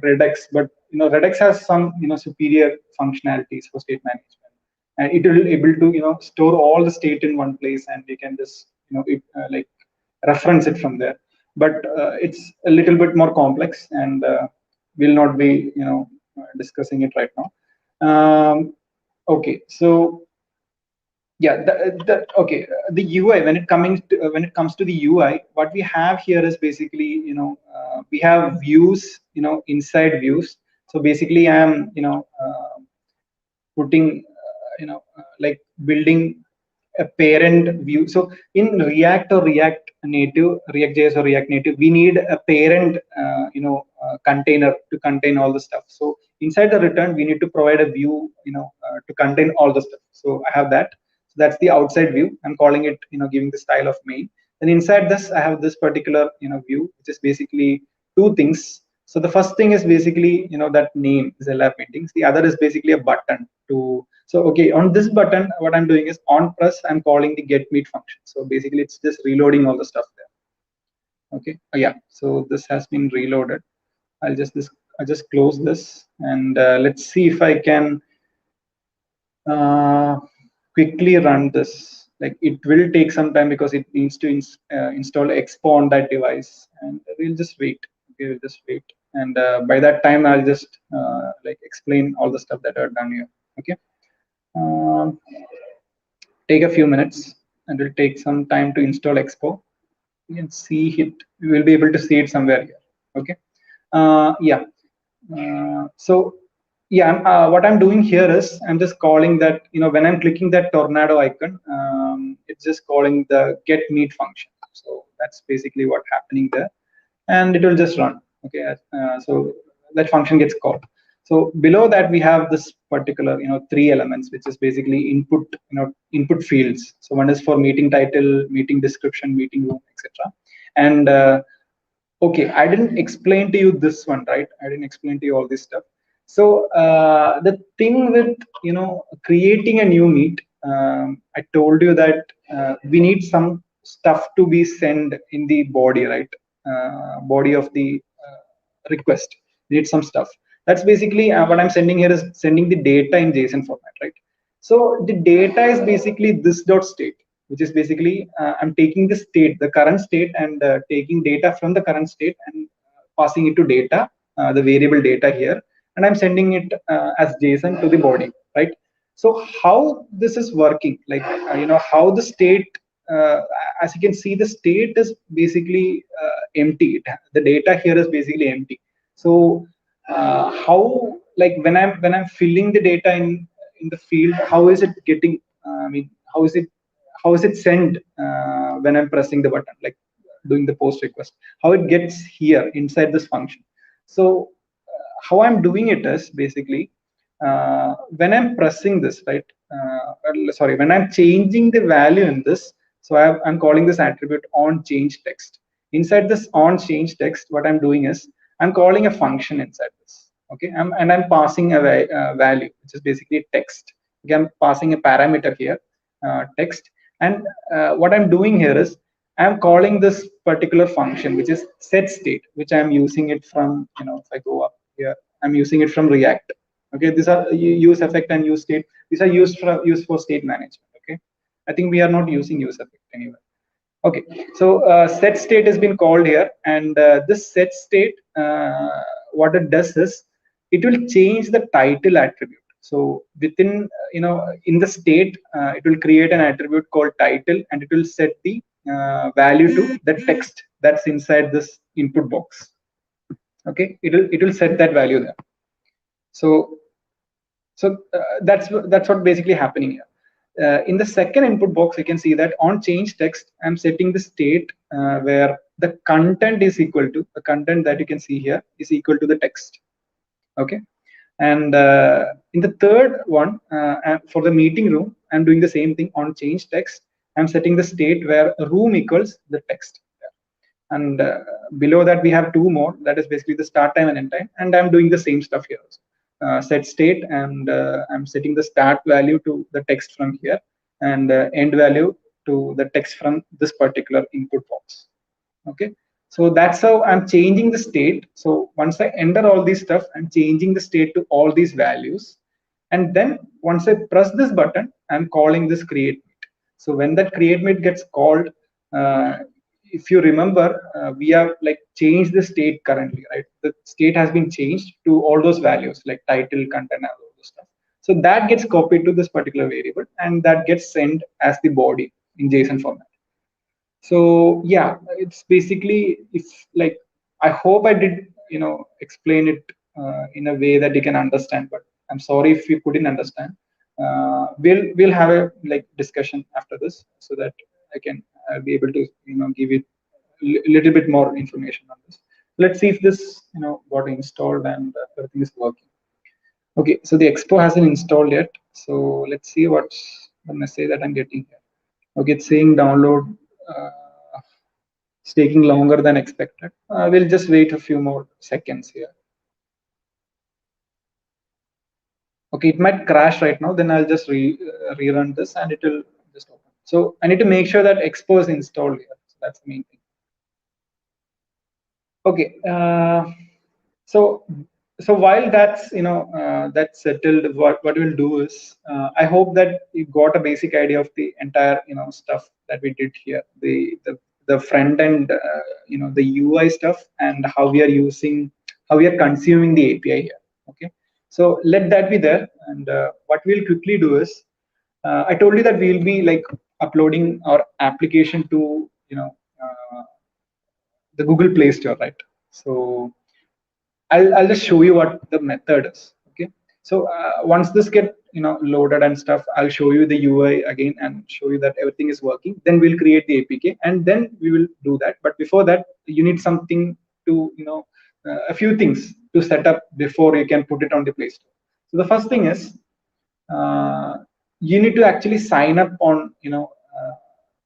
Redux, but Redux has some superior functionalities for state management, and it will able to store all the state in one place, and we can just like reference it from there. but it's a little bit more complex, and we'll not be discussing it right now. Okay, so yeah, okay, the UI, when it comes to the UI, what we have here is basically, we have views, inside views. So basically I am putting like building a parent view. So in React or React Native, React.js or React Native, we need a parent container to contain all the stuff. So inside the return, we need to provide a view, to contain all the stuff. So I have that. So that's the outside view. I'm calling it, giving the style of main. And inside this, I have this particular view, which is basically two things. So the first thing is basically, that name is 𝐿 paintings. The other is basically a button to. So okay, on this button, what I'm doing is on press, I'm calling the get meet function. So basically, it's just reloading all the stuff there. Okay, yeah. So this has been reloaded. I just close this, and let's see if I can quickly run this. Like, it will take some time because it needs to install 𝑥po on that device, and we'll just wait. Okay, we'll just wait, and by that time, I'll just like explain all the stuff that I've done here. Okay. Take a few minutes, and it'll take some time to install 𝑥po. You can see it. You will be able to see it somewhere here. Okay. Yeah. So yeah, what I'm doing here is I'm just calling that, when I'm clicking that tornado icon, it's just calling the get meet function. So that's basically what's happening there, and it will just run. Okay. So that function gets called. So below that, we have this particular, three elements, which is basically input fields. So one is for meeting title, meeting description, meeting room, etc. And okay, I didn't explain to you this one, right? I didn't explain to you all this stuff. So the thing with creating a new meet, I told you that we need some stuff to be sent in the body, right? Body of the request. We need some stuff. That's basically what I'm sending here is sending the data in JSON format, right? So the data is basically this dot state, which is basically I'm taking the state, the current state, and taking data from the current state and passing it to data, the variable data here, and I'm sending it as JSON to the body, right? So how this is working, like how the state, as you can see, the state is basically empty. The data here is basically empty. So how, like when I'm filling the data in the field, how is it getting? I mean, how is it sent when I'm pressing the button, like doing the post request? How it gets here inside this function? So how I'm doing it is basically when I'm pressing this, right? Sorry, when I'm changing the value in this, so I'm calling this attribute on change text. Inside this on change text, what I'm doing is I'm calling a function inside this. Okay, and I'm passing a value, which is basically text. Okay, I'm passing a parameter here, text, and what I'm doing here is I'm calling this particular function, which is set state, which I'm using it from, if I go up here, I'm using it from React. Okay, these are use effect and use state. These are used for state management. Okay, I think we are not using use effect anyway. Okay, so set state has been called here, and this set state, what it does is it will change the title attribute. So within, in the state, it will create an attribute called title, and it will set the value to the text that's inside this input box. Okay, it will set that value there. So that's what basically happening here. In the second input box, you can see that on change text, I'm setting the state where the content is equal to the content that you can see here is equal to the text. Okay, and in the third one, for the meeting room, I'm doing the same thing. On change text, I'm setting the state where room equals the text. And below that, we have two more. That is basically the start time and end time. And I'm doing the same stuff here also. Set state, and I'm setting the start value to the text from here, and end value to the text from this particular input box. Okay, so that's how I'm changing the state. So once I enter all these stuff, I'm changing the state to all these values, and then once I press this button, I'm calling this create meet. So when that create meet gets called, if you remember, we have like changed the state currently, right? The state has been changed to all those values like title, content, and all those stuff. So that gets copied to this particular variable, and that gets sent as the body in JSON format. So yeah, it's basically, if like, I hope I did explain it in a way that you can understand, but I'm sorry if you couldn't understand. We'll have a like discussion after this so that I can be able to give it a little bit more information on this. Let's see if this got installed and everything is working. Okay, so the expo hasn't installed yet, so let's see what's the message that I'm getting here. Okay, it's saying download. It's taking longer than expected. We'll just wait a few more seconds here. Okay, it might crash right now. Then I'll just rerun this and it will just open. So I need to make sure that Expo is installed here. So that's the main thing. Okay. So while that's that's settled, what we'll do is I hope that you got a basic idea of the entire stuff that we did here, the front end, the UI stuff, and how we are using, how we are consuming the API here. Okay, so let that be there, and what we'll quickly do is I told you that we'll be like uploading our application to the Google Play Store, right? So I'll just show you what the method is. Okay, so once this get loaded and stuff, I'll show you the UI again and show you that everything is working. Then we'll create the APK and then we will do that. But before that, you need something to a few things to set up before you can put it on the Play Store. So the first thing is you need to actually sign up on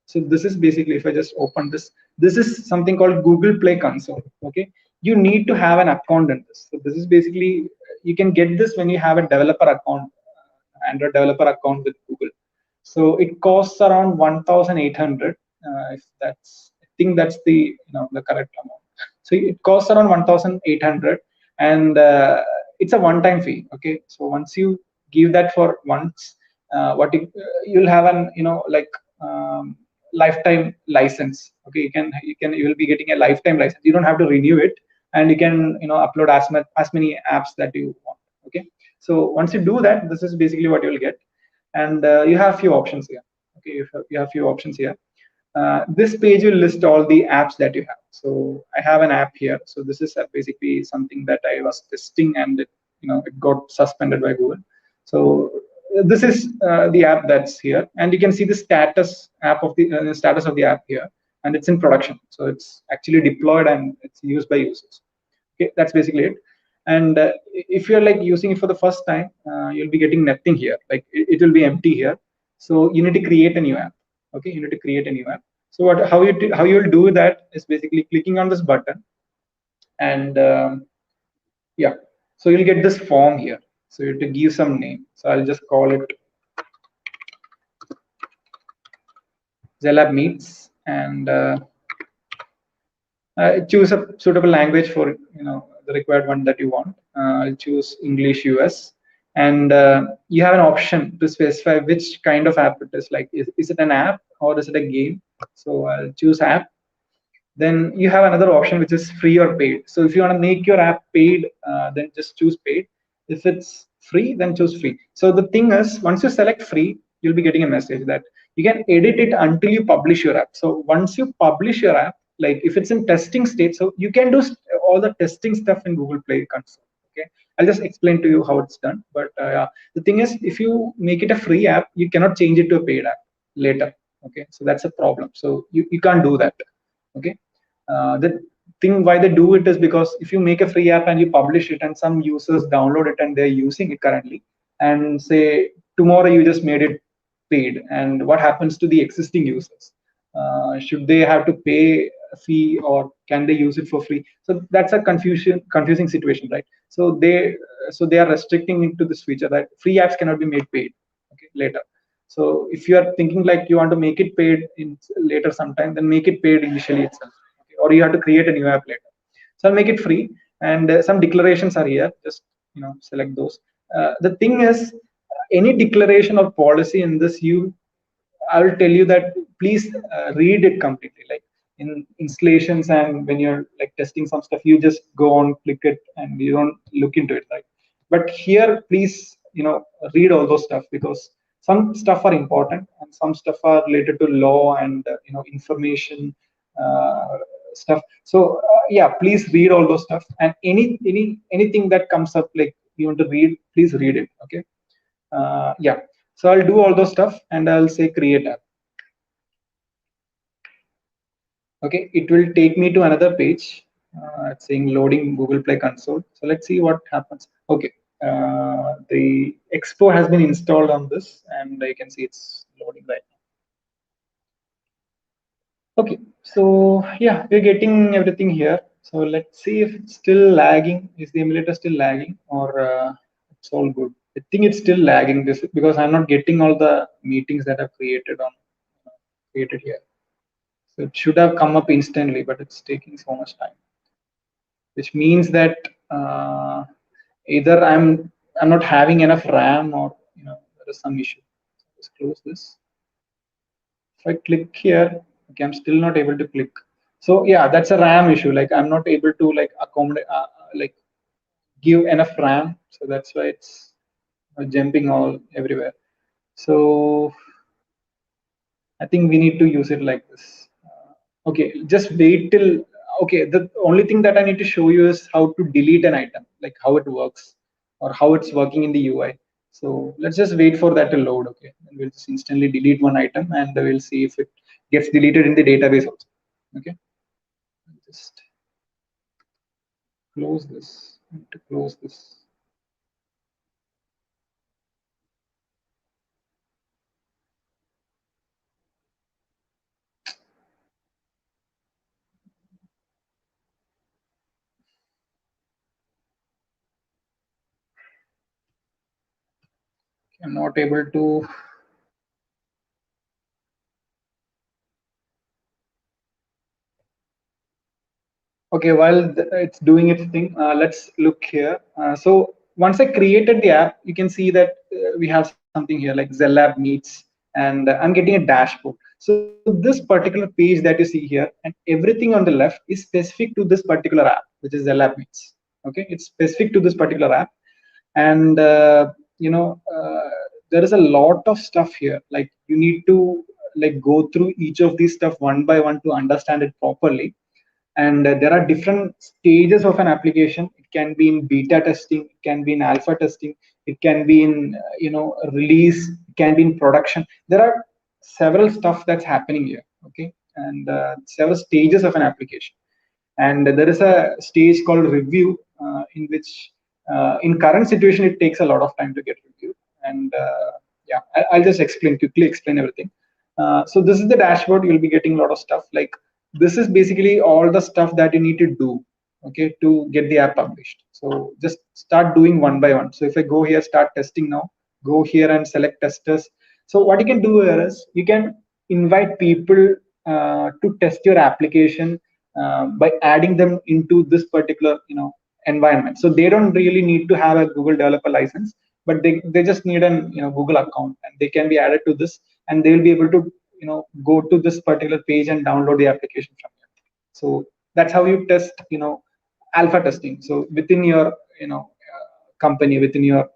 so this is basically, if I just open this is something called Google Play Console. Okay, you need to have an account in this. So this is basically, you can get this when you have a developer account, Android developer account with Google. So it costs around 1,800. If that's, I think that's the the correct amount. So it costs around 1,800, and it's a one-time fee. Okay, so once you give that for once, you'll have an like lifetime license. Okay, you will be getting a lifetime license. You don't have to renew it, and you can upload as many apps that you want. Okay, so once you do that, this is basically what you will get, and you have few options here. Okay, you have few options here. This page will list all the apps that you have. So I have an app here. So this is basically something that I was testing, and it got suspended by Google. So this is the app that's here, and you can see the status of the app here, and it's in production. So it's actually deployed and it's used by users. Okay, that's basically it. And if you're like using it for the first time, you'll be getting nothing here. Like it will be empty here. So you need to create a new app. Okay, you need to create a new app. So how you will do that is basically clicking on this button, and yeah, so you'll get this form here. So you have to give some name. So I'll just call it Zelab Meets, and choose a suitable language for the required one that you want. I'll choose English US, and you have an option to specify which kind of app it is. Like, is it an app or is it a game? So I'll choose app. Then you have another option which is free or paid. So if you want to make your app paid, then just choose paid. If it's free, then choose free. So the thing is, once you select free, you'll be getting a message that you can edit it until you publish your app. So once you publish your app, like if it's in testing state, so you can do all the testing stuff in Google Play Console. Okay, I'll just explain to you how it's done. But yeah, the thing is, if you make it a free app, you cannot change it to a paid app later. Okay, so that's a problem. So you can't do that. Okay, the thing why they do it is because if you make a free app and you publish it and some users download it and they're using it currently, and say tomorrow you just made it paid, and what happens to the existing users? Should they have to pay a fee or can they use it for free? So that's a confusing situation, right? So they are restricting into this feature that free apps cannot be made paid. Okay, later. So if you are thinking like you want to make it paid in later sometime, then make it paid initially itself. Okay? Or you have to create a new app later. So I'll make it free, and some declarations are here. Just select those. The thing is, any declaration or policy in this, I will tell you that please read it completely. Like in installations, and when you're like testing some stuff, you just go on, click it, and you don't look into it, right? But here, please, read all those stuff, because some stuff are important and some stuff are related to law and information uh, stuff. So yeah, please read all those stuff, and anything that comes up like you want to read, please read it. Okay. Yeah. So I'll do all those stuff and I'll say create app. Okay, it will take me to another page. It's saying loading Google Play console. So let's see what happens. Okay, the Expo has been installed on this, and I can see it's loading right now. Okay, so yeah, we're getting everything here. So let's see if it's still lagging. Is the emulator still lagging, or it's all good? I think it's still lagging this because I'm not getting all the meetings that I've created here. So it should have come up instantly, but it's taking so much time, which means that either I'm not having enough RAM, or there is some issue. Let's close this. If I click here, okay, I'm still not able to click. So yeah, that's a RAM issue. Like I'm not able to like accommodate, like give enough RAM. So that's why it's jumping all everywhere. So I think we need to use it like this. Okay, just wait till. Okay, the only thing that I need to show you is how to delete an item, like how it works or how it's working in the UI. So let's just wait for that to load. Okay, and we'll just instantly delete one item, and we'll see if it gets deleted in the database also. Okay, just close this. I need to close this. I'm not able to. Okay, while it's doing its thing, let's look here. So once I created the app, you can see that we have something here like 𝑍𝑒L𝑙𝑎B Meets, and I'm getting a dashboard. So this particular page that you see here and everything on the left is specific to this particular app, which is 𝑍𝑒L𝑙𝑎B Meets. Okay, it's specific to this particular app, and there is a lot of stuff here. Like you need to like go through each of these stuff one by one to understand it properly. And there are different stages of an application. It can be in beta testing, it can be in alpha testing, it can be in release, it can be in production. There are several stuff that's happening here. Okay, and several stages of an application. And there is a stage called review, in which in current situation it takes a lot of time to get reviewed. And yeah, I'll just quickly explain everything. So this is the dashboard. You'll be getting a lot of stuff. Like this is basically all the stuff that you need to do, okay, to get the app published. So just start doing one by one. So if I go here, start testing now, go here and select testers. So what you can do here is you can invite people to test your application by adding them into this particular environment. So they don't really need to have a Google developer license, but they just need an Google account, and they can be added to this, and they will be able to go to this particular page and download the application from here. So that's how you test alpha testing. So within your company, within your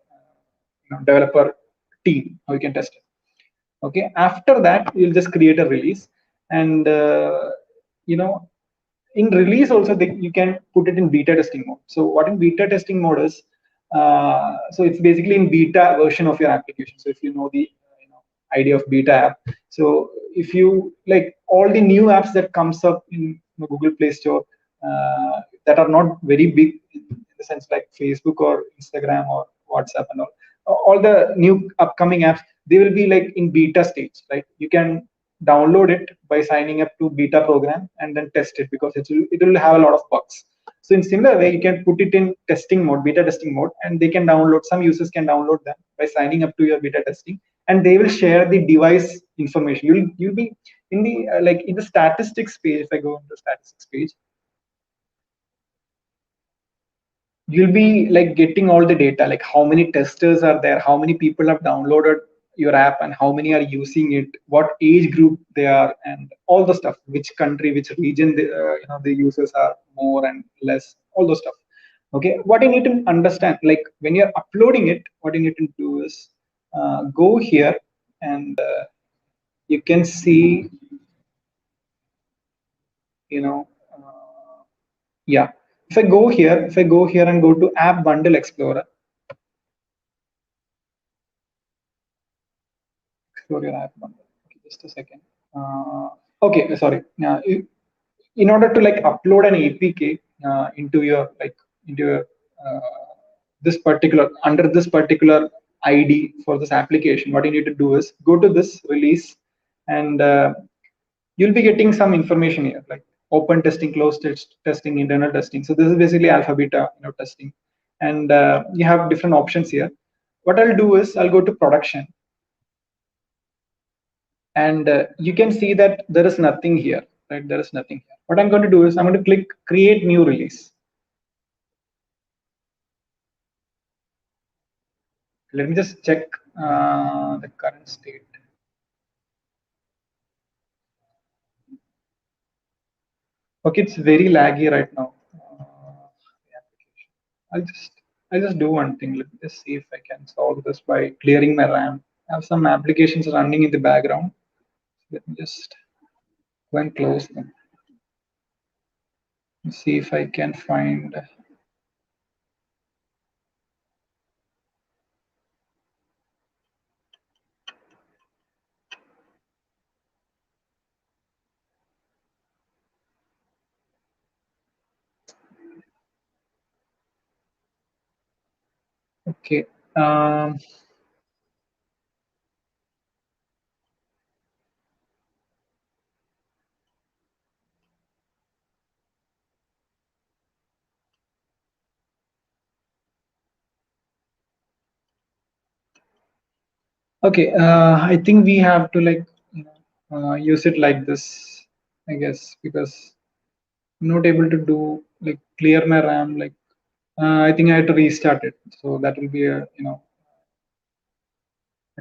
developer team, how you can test it. Okay, after that you'll just create a release, and you know in release also you can put it in beta testing mode. So what in beta testing mode is, so it's basically in beta version of your application. So if you know the idea of beta app, so if you like all the new apps that comes up in Google Play Store, that are not very big in the sense like Facebook or Instagram or WhatsApp and all the new upcoming apps, they will be like in beta stage, right? You can download it by signing up to beta program and then test it, because it will have a lot of bugs. So in similar way, you can put it in testing mode, beta testing mode, and they can download, some users can download them by signing up to your beta testing, and they will share the device information. You'll be in the like in the statistics page. If I go into the statistics page, you'll be like getting all the data, like how many testers are there, how many people have downloaded your app and how many are using it, what age group they are, and all the stuff, which country, which region the users are more and less, all those stuff. Okay, what you need to understand, like when you're uploading it, what you need to do is go here, and you can see, you know, yeah. If I go here and go to App Bundle Explorer, explore your app bundle. Okay, just a second. Okay, sorry. In order to like upload an APK into your into your this particular under this particular ID for this application, what you need to do is go to this release, and you'll be getting some information here like open testing, closed testing, internal testing. So this is basically alpha beta testing, and you have different options here. What I'll do is I'll go to production, and you can see that there is nothing here, right? There is nothing here. What I'm going to do is I'm going to click create new release. Let me just check the current state. Okay, it's very laggy right now. I'll just do one thing. Let me just see if I can solve this by clearing my RAM. I have some applications running in the background. Let me just go and close them. See if I can find. Okay. Okay, I think we have to like use it like this, I guess, because I'm not able to do like clear my RAM. Like I think I had to restart it, so that will be a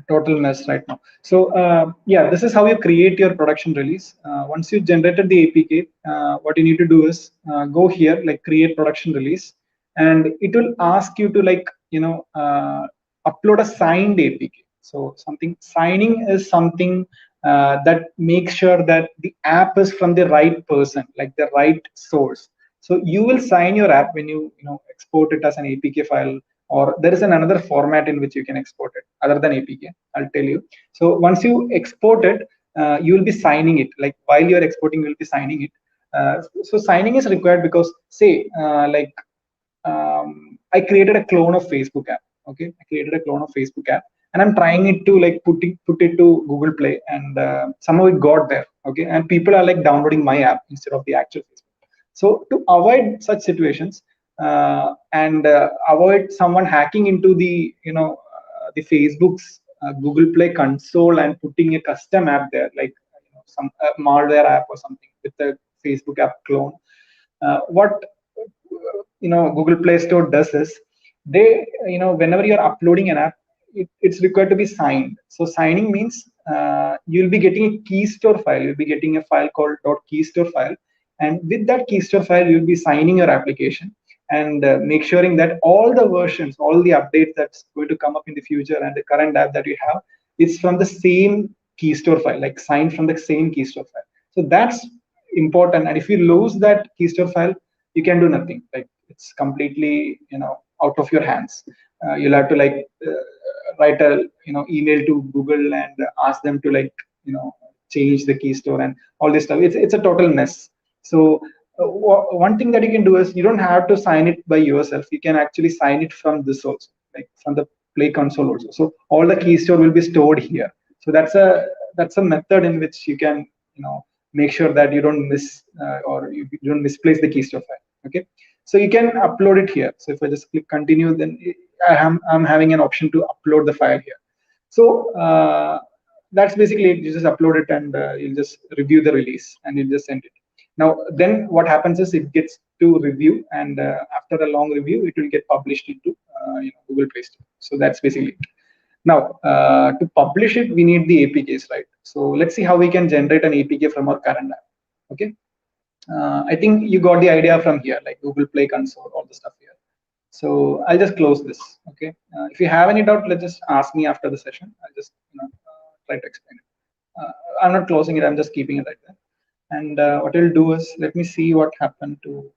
total mess right now. So yeah, this is how you create your production release. Once you generated the APK, what you need to do is go here, like create production release, and it will ask you to like upload a signed APK. So something signing is something that makes sure that the app is from the right person, like the right source. So you will sign your app when you export it as an APK file, or there is another format in which you can export it other than APK. I'll tell you. So once you export it, you will be signing it. Like while you're exporting, you will be signing it. So signing is required because say I created a clone of Facebook app. Okay, I created a clone of Facebook app, and I'm trying it to like put it to Google Play, and somehow it got there. Okay, and people are like downloading my app instead of the actual Facebook. So to avoid such situations and avoid someone hacking into the Facebook's Google Play console and putting a custom app there, like some malware app or something with the Facebook app clone. What Google Play Store does is they whenever you're uploading an app, it's required to be signed. So signing means you'll be getting a key store file. You'll be getting a file called .keystore file, and with that keystore file, you'll be signing your application and make sure that all the versions, all the updates that's going to come up in the future and the current app that you have is from the same keystore file, like signed from the same keystore file. So that's important. And if you lose that keystore file, you can do nothing. Like it's completely out of your hands. You'll have to like write a email to Google and ask them to like change the key store and all this stuff. It's a total mess. So one thing that you can do is you don't have to sign it by yourself. You can actually sign it from this also, like from the Play console also. So all the key store will be stored here. So that's a method in which you can make sure that you don't miss or you don't misplace the key store file. Okay, so you can upload it here. So if I just click continue, then I'm having an option to upload the file here. So that's basically it. You just upload it, and you'll just review the release, and you'll just send it. Now then what happens is it gets to review, and after a long review it will get published into Google Play Store. So that's basically it. Now, to publish it, we need the APKs, right? So let's see how we can generate an APK from our current app. Okay. I think you got the idea from here, like Google Play Console, all the stuff here. So I'll just close this. Okay. If you have any doubt, let's just ask me after the session. I'll just try to explain it. I'm not closing it. I'm just keeping it right there. And what I'll do is, let me see what happened to.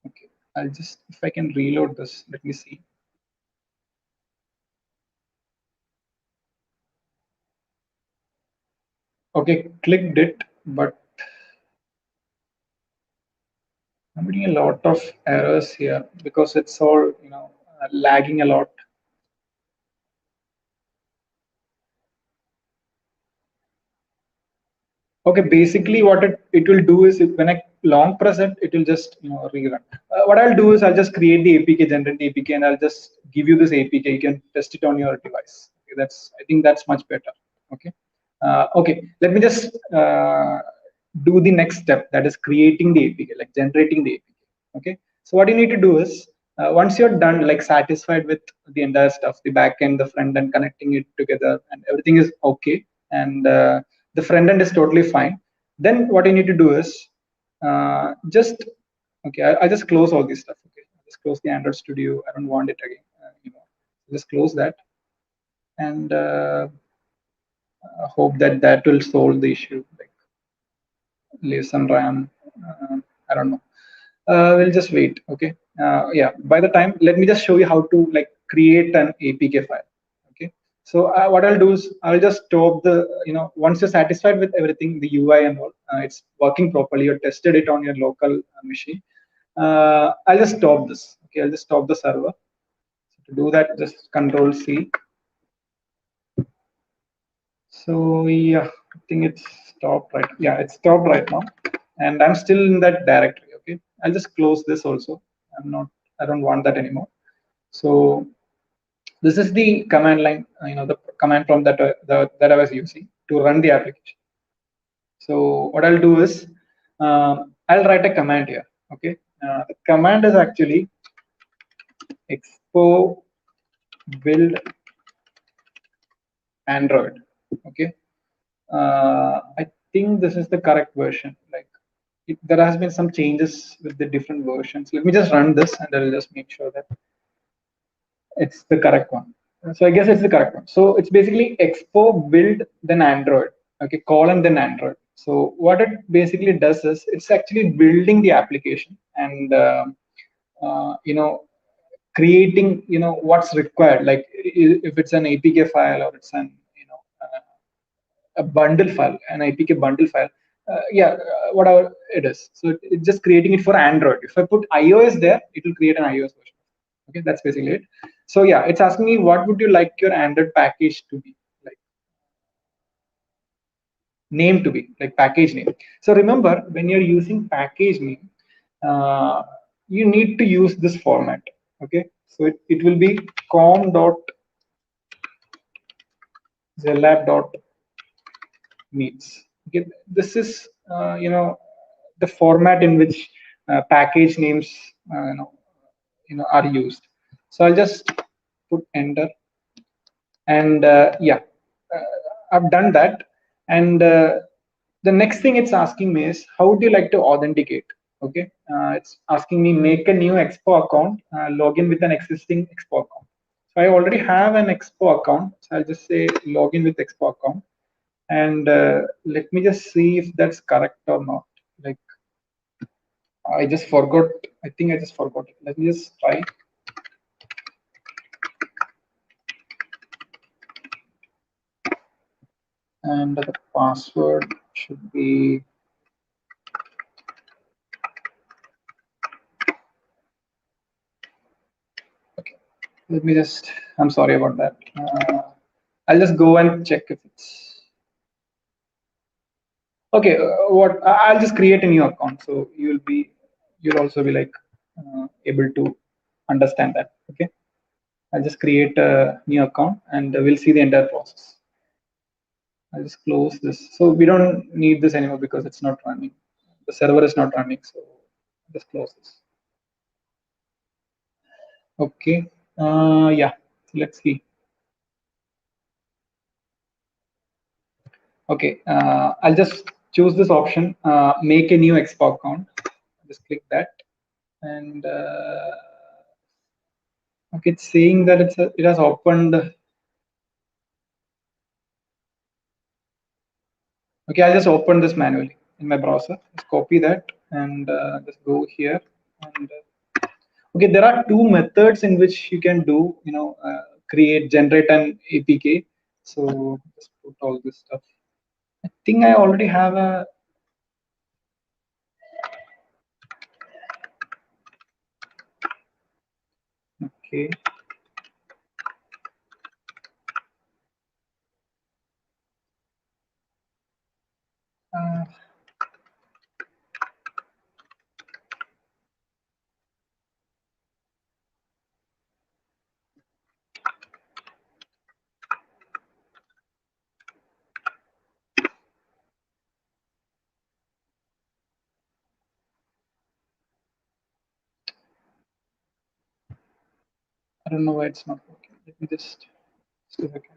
Okay. I'll just, if I can reload this, let me see. Okay, clicked it, but I'm getting a lot of errors here because it's all lagging a lot. Okay, basically what it will do is when I long press it, it will just rerun. What I'll do is I'll just create the APK, generate the APK, and I'll just give you this APK. You can test it on your device. Okay, I think that's much better. Okay. Okay, let me just do the next step, that is creating the APK, like generating the APK. Okay, so what you need to do is once you're done, like satisfied with the entire stuff, the back end, the front end, connecting it together, and everything is okay, and the front end is totally fine, then what you need to do is just okay, I just close all this stuff. Okay, I just close the Android Studio. I don't want it again. Just close that, and hope that will solve the issue. Like leave some RAM. I don't know. We'll just wait. Okay. Yeah. By the time, let me just show you how to like create an APK file. Okay. So what I'll do is I'll just stop the once you're satisfied with everything, the UI and all, it's working properly. You tested it on your local machine. I'll just stop this. Okay. I'll just stop the server. So to do that, just Control C. So yeah, I think it's stopped right. Yeah, it's stopped right now, and I'm still in that directory. Okay, I'll just close this also. I don't want that anymore. So this is the command line. The command prompt that I was using to run the application. So what I'll do is I'll write a command here. Okay, the command is actually expo build Android. Okay, I think this is the correct version. Like there has been some changes with the different versions. Let me just run this and I'll just make sure that it's the correct one. So I guess it's the correct one. So it's basically expo build then Android. Okay, colon then Android. So what it basically does is it's actually building the application and creating what's required. Like if it's an APK file or it's an a bundle file, an APK bundle file. Yeah, whatever it is. So it's just creating it for Android. If I put iOS there, it will create an iOS version. Okay, that's basically it. So yeah, it's asking me what would you like your Android package to be, like name to be, like package name. So remember, when you're using package name, you need to use this format. Okay, so it will be com.zlab.meets. Okay, this is the format in which package names are used. So I'll just put enter, and yeah, I've done that. And the next thing it's asking me is how would you like to authenticate. Okay, it's asking me make a new expo account, log in with an existing expo account. So I already have an expo account, so I'll just say login with expo account, and let me just see if that's correct or not. Like I just forgot. I think I just forgot it. Let me just try. And the password should be okay. Let me just. I'm sorry about that. I'll just go and check if it's okay. What I'll just create a new account, so you'll also be like able to understand that. Okay. I'll just create a new account, and we'll see the entire process. I'll just close this. So we don't need this anymore because it's not running. The server is not running, so just close this. Okay. Yeah. So let's see. Okay, I'll just choose this option, make a new expo account. Just click that, and okay, it's saying that it has opened. Okay, I'll just open this manually in my browser. Just copy that and just go here. And okay, there are two methods in which you can do, create, generate an APK. So just put all this stuff. I think I already have a. Okay. Uh, I don't know why it's not working. Let me just see if I can.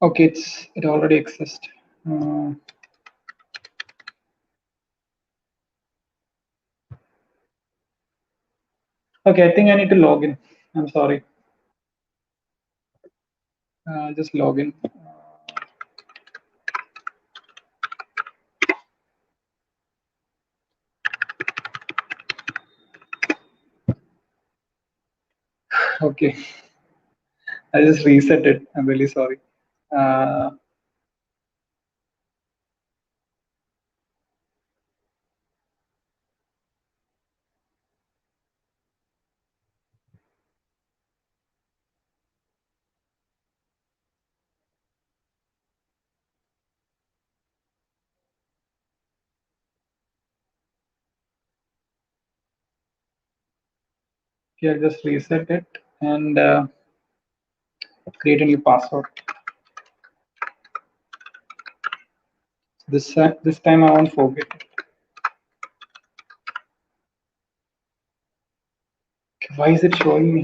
Okay, it already exists. Okay, I think I need to log in. I'm sorry. Just log in. Okay, I just reset it. I'm really sorry. Uh, okay, I'll just reset it and create a new password. This time I won't forget. Okay, why is it showing me?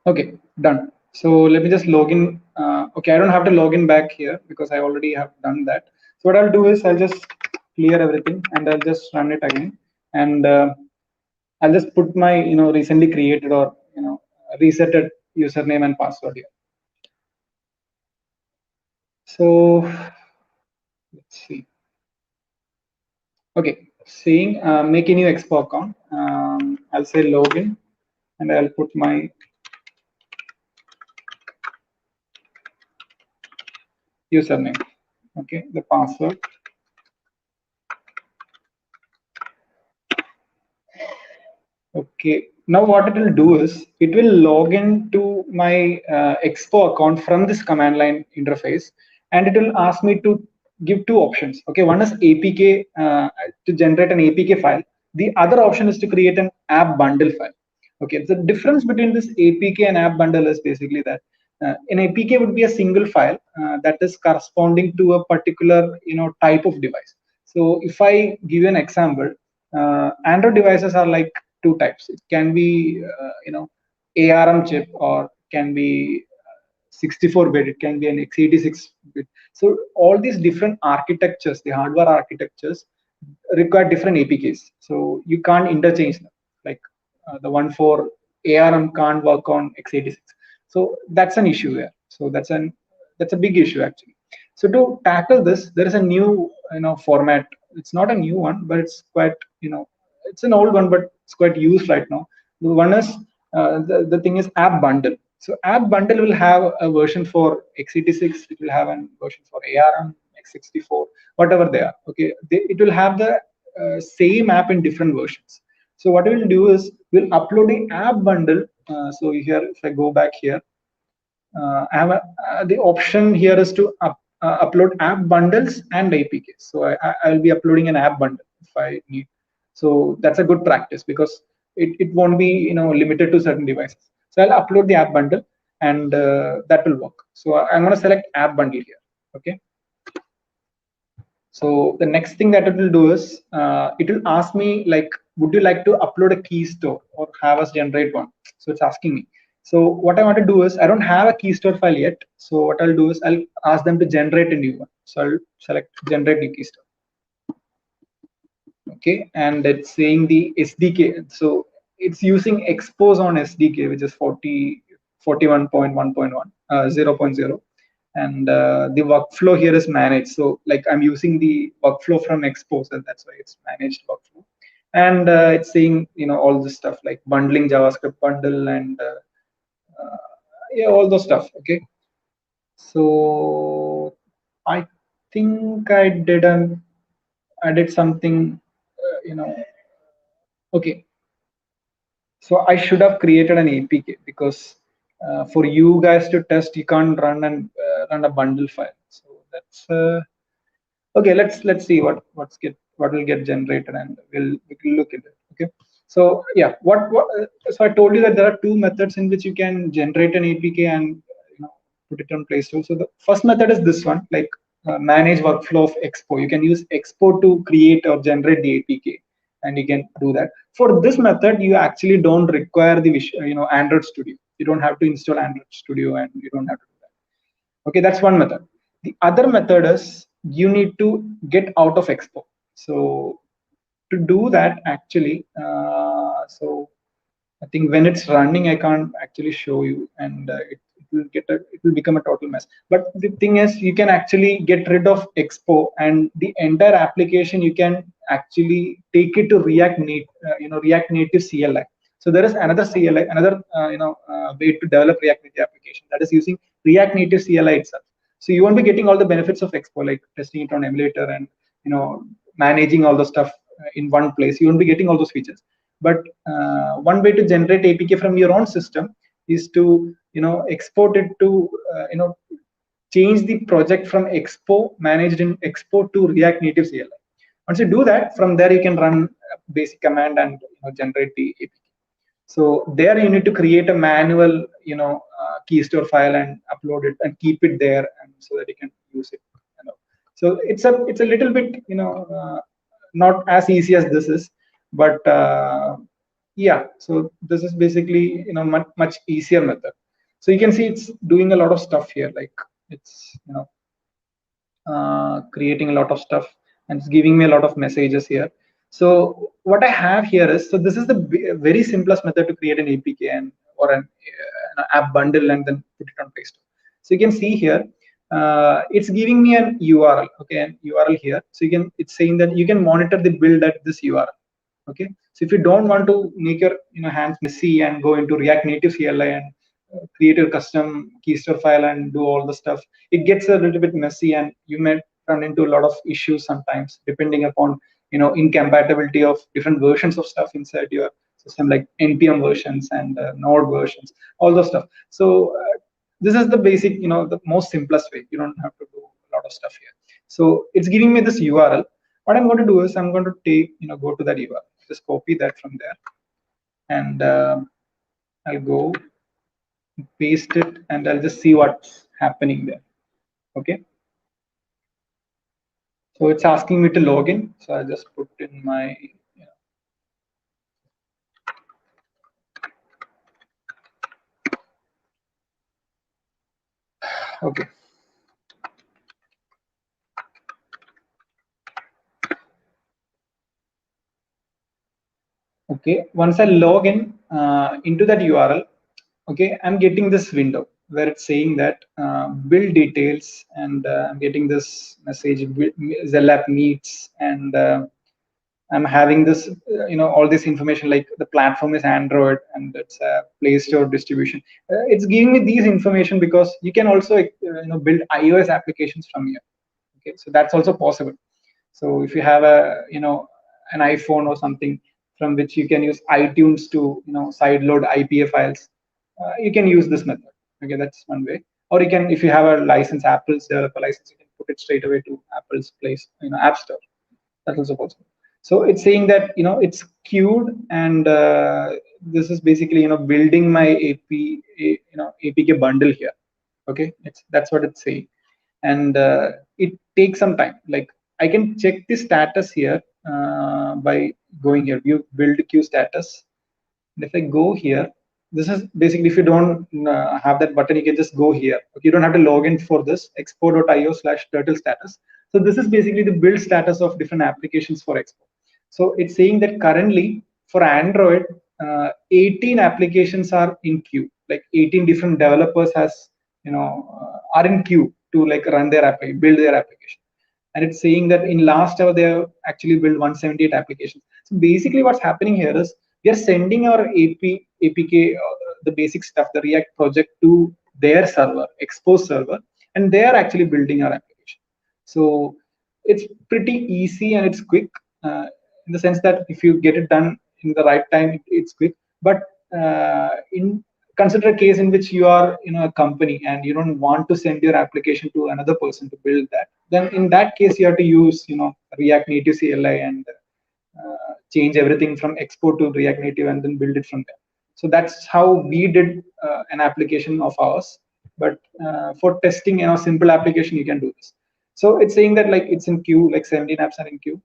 Okay, done. So let me just log in. Okay, I don't have to log in back here because I already have done that. So what I'll do is I'll just clear everything and I'll just run it again. And I'll just put my recently created or resetted username and password here. So let's see. Okay, saying make a new expo account. I'll say login and I'll put my username. Okay, the password. Okay, now what it will do is it will log into my Expo account from this command line interface, and it will ask me to give two options. Okay, one is APK to generate an APK file. The other option is to create an app bundle file. Okay, the difference between this APK and app bundle is basically that an APK would be a single file that is corresponding to a particular type of device. So if I give you an example, Android devices are like two types. It can be ARM chip or can be 64-bit. It can be an x86-bit. So all these different architectures, the hardware architectures, require different APKs. So you can't interchange them. Like the one for ARM can't work on x86. So that's an issue there. So that's a big issue actually. So to tackle this, there is a new format. It's not a new one, but it's quite it's an old one, but it's quite used right now. The one is the thing is app bundle. So app bundle will have a version for x86. It will have a version for ARM, x64, whatever they are. Okay, it will have the same app in different versions. So what we'll do is we'll upload the app bundle. So here, if I go back here, the option here is to upload app bundles and APKs. So I'll be uploading an app bundle if I need. So that's a good practice because it won't be limited to certain devices. So I'll upload the app bundle and that will work. So I'm going to select app bundle here. Okay. So the next thing that it will do is it will ask me like, would you like to upload a key store or have us generate one? So it's asking me. So what I want to do is I don't have a key store file yet. So what I'll do is I'll ask them to generate a new one. So I'll select generate new key store. Okay, and it's saying the SDK. So it's using expose on SDK, which is 41.1.1 0.0. And the workflow here is managed. So like I'm using the workflow from expose, and that's why it's managed workflow. And it's saying all this stuff like bundling JavaScript bundle and yeah, all those stuff. Okay, so I think I did something okay. So I should have created an APK because for you guys to test, you can't run a bundle file. So that's okay. Let's see what will get generated, and we'll look at it. Okay. So yeah, so I told you that there are two methods in which you can generate an APK and put it on Play Store. So the first method is this one, like manage workflow of Expo. You can use Expo to create or generate the APK, and you can do that. For this method, you actually don't require the Android Studio. You don't have to install Android Studio, and you don't have to do that. Okay, that's one method. The other method is you need to get out of Expo. So to do that, actually, so I think when it's running, I can't actually show you, and it will become a total mess. But the thing is, you can actually get rid of Expo, and the entire application you can actually take it to React Native CLI. So there is another CLI, another way to develop React Native application, that is using React Native CLI itself. So you won't be getting all the benefits of Expo, like testing it on emulator and managing all the stuff in one place. You won't be getting all those features. But one way to generate APK from your own system is to export it to change the project from Expo, managed in Expo, to React Native CLI. Once you do that, from there you can run a basic command and generate the APK. So there you need to create a manual key store file and upload it and keep it there, and so that you can use it. So it's a little bit not as easy as this is, but yeah, so this is basically much easier method. So you can see it's doing a lot of stuff here, like it's creating a lot of stuff, and it's giving me a lot of messages here. So what I have here is, so this is the very simplest method to create an APK or an app bundle and then put it on Play Store. So you can see here, it's giving me an URL, okay, an URL here. So it's saying that you can monitor the build at this URL. Okay, so if you don't want to make your hands messy and go into React Native CLI and create your custom key store file and do all the stuff, it gets a little bit messy, and you may run into a lot of issues sometimes, depending upon incompatibility of different versions of stuff inside your system, like npm versions and node versions, all those stuff. So this is the basic, the most simplest way. You don't have to do a lot of stuff here. So it's giving me this URL. What I'm going to do is I'm going to go to that URL, just copy that from there, and I'll go paste it, and I'll just see what's happening there. Okay, so it's asking me to log in, so I'll just put in my okay. Okay, once I log in into that URL, okay, I'm getting this window where it's saying that build details, and I'm getting this message, 𝑍𝑒L𝑙𝑎𝑠 meets, and I'm having this, all this information, like the platform is Android and it's a Play Store distribution. It's giving me these information because you can also build iOS applications from here. Okay, so that's also possible. So if you have an iPhone or something from which you can use iTunes to sideload IPA files, you can use this method. Okay, that's one way. Or you can, if you have a license, Apple's developer license, you can it straight away to Apple's place, App Store. That's also possible. So it's saying that it's queued, and this is basically building my APK bundle here. Okay, that's what it's saying, and it takes some time. Like I can check the status here by going here, view build queue status. And if I go here, this is basically, if you don't have that button, you can just go here. Okay, you don't have to log in for this expo.io/turtle status. So this is basically the build status of different applications for Expo. So it's saying that currently for Android, 18 applications are in queue. Like 18 different developers are in queue to like run their app, build their application. And it's saying that in last hour they have actually built 178 applications. So basically what's happening here is we are sending our APK, the basic stuff, the React project, to their server, Expose server, and they are actually building our application. So it's pretty easy and it's quick, in the sense that if you get it done in the right time, it's quick. But in consider a case in which you are a company and you don't want to send your application to another person to build that, then in that case you have to use React Native CLI and change everything from Expo to React Native and then build it from there. So that's how we did an application of ours. But for testing simple application, you can do this. So it's saying that like it's in queue, like 17 apps are in queue,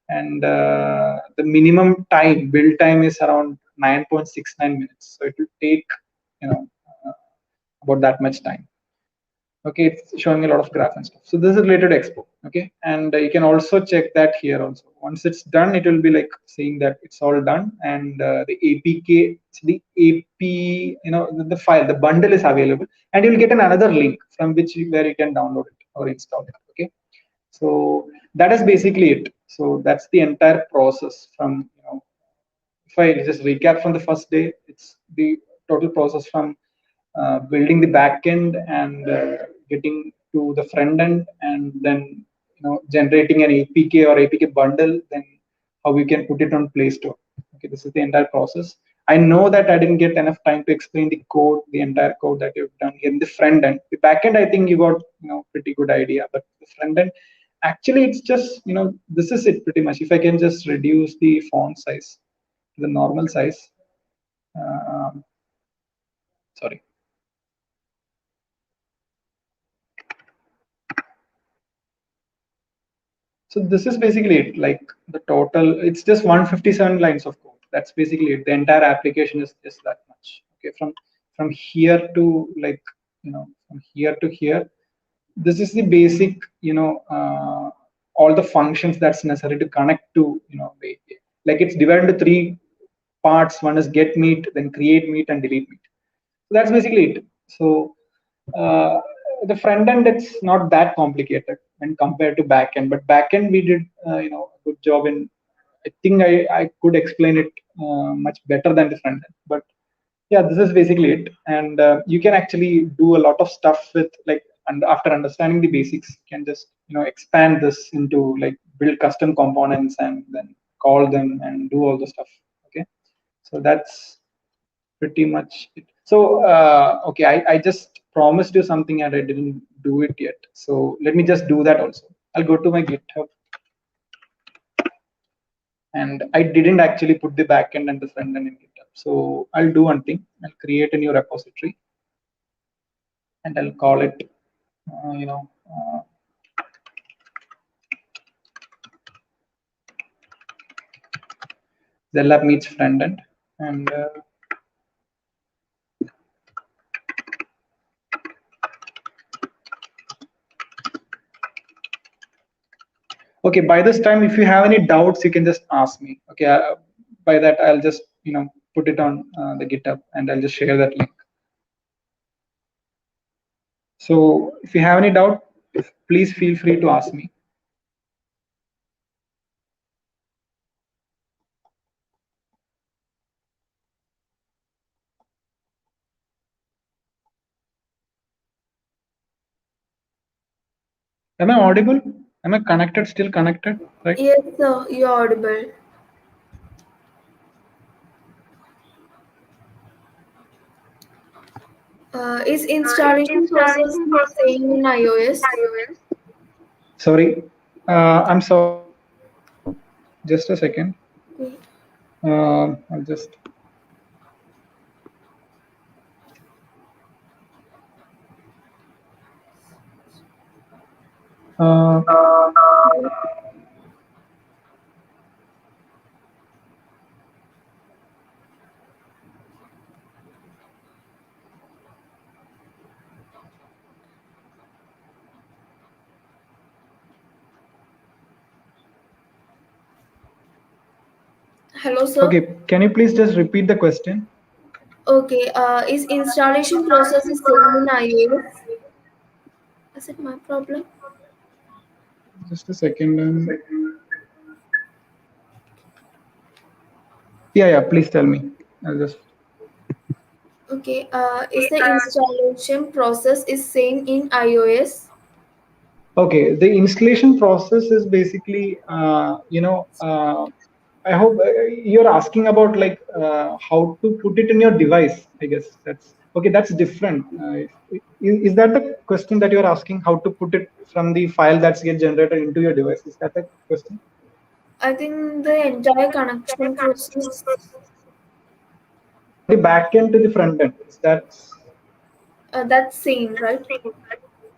and the minimum time build time is around 9.69 minutes. So it will take you know uh, about that much time. Okay, it's showing a lot of graph and stuff. So this is related to Expo. Okay, and you can also check that here also. Once it's done, it will be like saying that it's all done, and the APK, the AP, the file, the bundle is available, and you'll get another link from where you can download it or install it. Okay, so that is basically it. So that's the entire process from if I just recap from the first day, it's the total process from building the backend and getting to the front end, and then generating an APK or APK bundle, then how we can put it on Play Store. Okay, this is the entire process. I know that I didn't get enough time to explain the code, the entire code that you've done here in the front end. The backend, I think you got pretty good idea, but the front end, actually, it's just this is it pretty much. If I can just reduce the font size to the normal size, um, sorry. So this is basically it. Like the total, it's just 157 lines of code. That's basically it. The entire application is just that much. Okay, from here to like from here to here. This is the basic all the functions that's necessary to connect to the API. Like it's divided into three parts. One is get meet, then create meet, and delete meet. So that's basically it. So uh, the front end, it's not that complicated when compared to back end, but back end we did a good job in. I think I could explain it much better than the front end, but yeah, this is basically it. And you can actually do a lot of stuff with like, and after understanding the basics, you can just expand this into like build custom components and then call them and do all the stuff. Okay, so that's pretty much it. So okay, I just promised you something and I didn't do it yet. So let me just do that also. I'll go to my GitHub, and I didn't actually put the backend and the front end in GitHub. So I'll do one thing. I'll create a new repository, and I'll call it uh, you know uh, Zellab meets front end. And okay, by this time, if you have any doubts, you can just ask me. Okay, by that I'll just put it on the GitHub, and I'll just share that link. So if you have any doubt, please feel free to ask me. Am I audible? Am I connected? Still connected, right? Yes, sir, you're audible. Is Is installation process installation the process same in iOS? Sorry, I'm sorry. Just a second. Wait. I'll just. Uh, Hello, sir. okay, can you please just repeat the question? Okay, is installation process is same in iOS? Is it my problem? Just a second. Yeah, yeah. Please tell me. I'll just. Okay, is the installation process is same in iOS? Okay, the installation process is basically, I hope you're asking about like how to put it in your device. I guess that's okay. That's different. Is that the question that you're asking? How to put it from the file that's get generated into your device? Is that the question? I think the entire connection process, From the back end to the front end. Is that? that's same, right?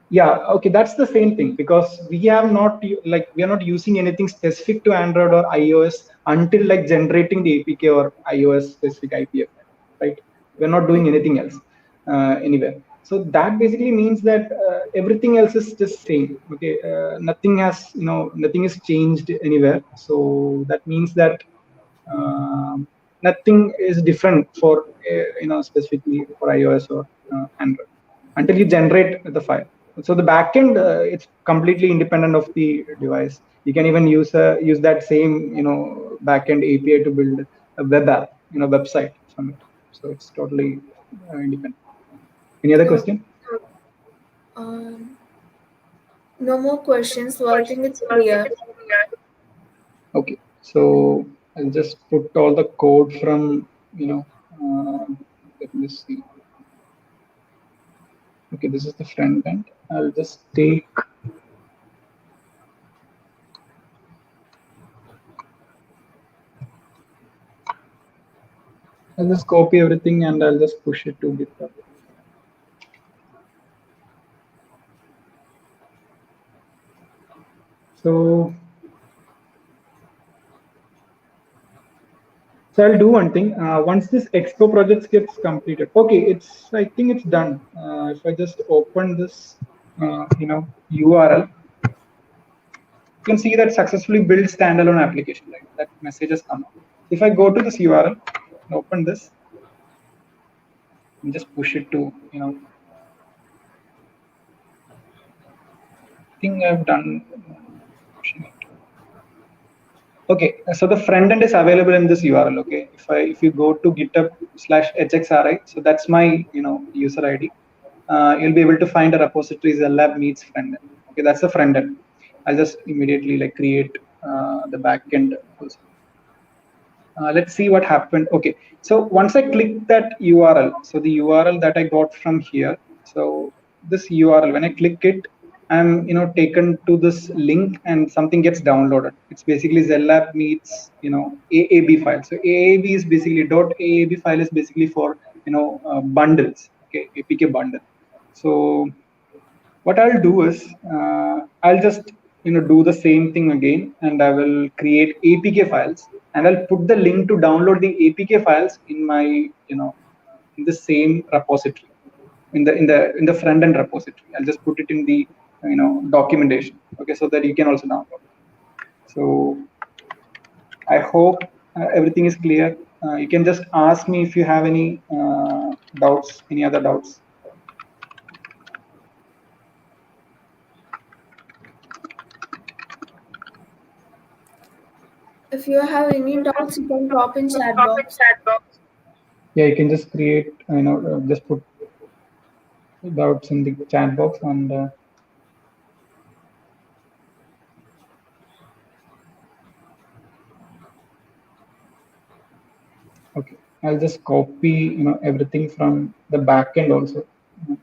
Yeah, okay, that's the same thing because we have not like we are not using anything specific to Android or iOS until like generating the APK or iOS specific IPF, right? We're not doing anything else anywhere. So that basically means that everything else is just same. Okay, nothing has nothing is changed anywhere. So that means that nothing is different for specifically for iOS or Android until you generate the file. So the backend it's completely independent of the device. You can even use that same backend API to build a web app, website from it. So it's totally independent. Any other Uh, question? um, no more questions, so I think it's clear. Okay, so I'll just put all the code from let me see. Okay, this is the front end. I'll just take. I'll just copy everything and I'll just push it to GitHub. So, so I'll do one thing. Once this Expo project gets completed, okay, I think it's done. If I just open this, URL, you can see that successfully build standalone application. Right, that message has come up. If I go to this URL and open this, and just push it to, I think I've done pushing it. Okay, so the front end is available in this URL. Okay, if you go to GitHub/hxri, so that's my user ID. You'll be able to find a repository 𝑍𝑒𝑙𝑙𝑎 meets front end. Okay, that's the front end. I'll just immediately like create the back end also. Let's see what happened. Okay, so once I click that URL, so the URL that I got from here, so this URL, when I click it, I'm taken to this link and something gets downloaded. It's basically 𝑍𝑒𝑙𝑙𝑎 meets AAB file. So AAB is basically .aab file is basically for bundles. Okay, APK bundle. So what I'll do is I'll just do the same thing again, and I will create APK files, and I'll put the link to download the APK files in my in the same repository, in the front end repository. I'll just put it in the documentation, okay, so that you can also download. So I hope everything is clear. You can just ask me if you have any doubts, any other doubts. If you have any doubts, you can drop in chat box. Yeah, you can just create, just put doubts in the chat box, and. Okay, I'll just copy everything from the backend also. And,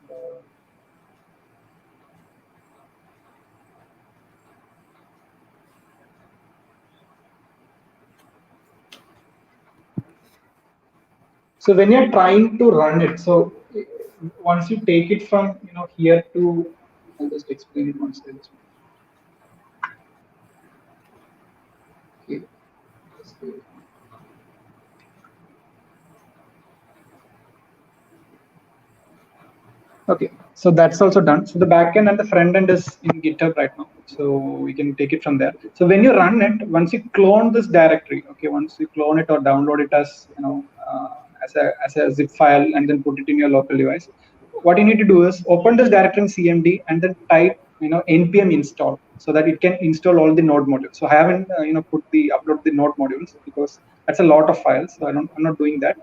So when you're trying to run it, so once you take it from here to, I'll just explain it once. Okay. Okay, so that's also done. So the backend and the front end is in GitHub right now. So we can take it from there. So when you run it, once you clone this directory, okay, once you clone it or download it as as a zip file and then put it in your local device, what you need to do is open this directory in CMD and then type npm install so that it can install all the node modules. So I haven't upload the node modules because that's a lot of files. So I'm not doing that.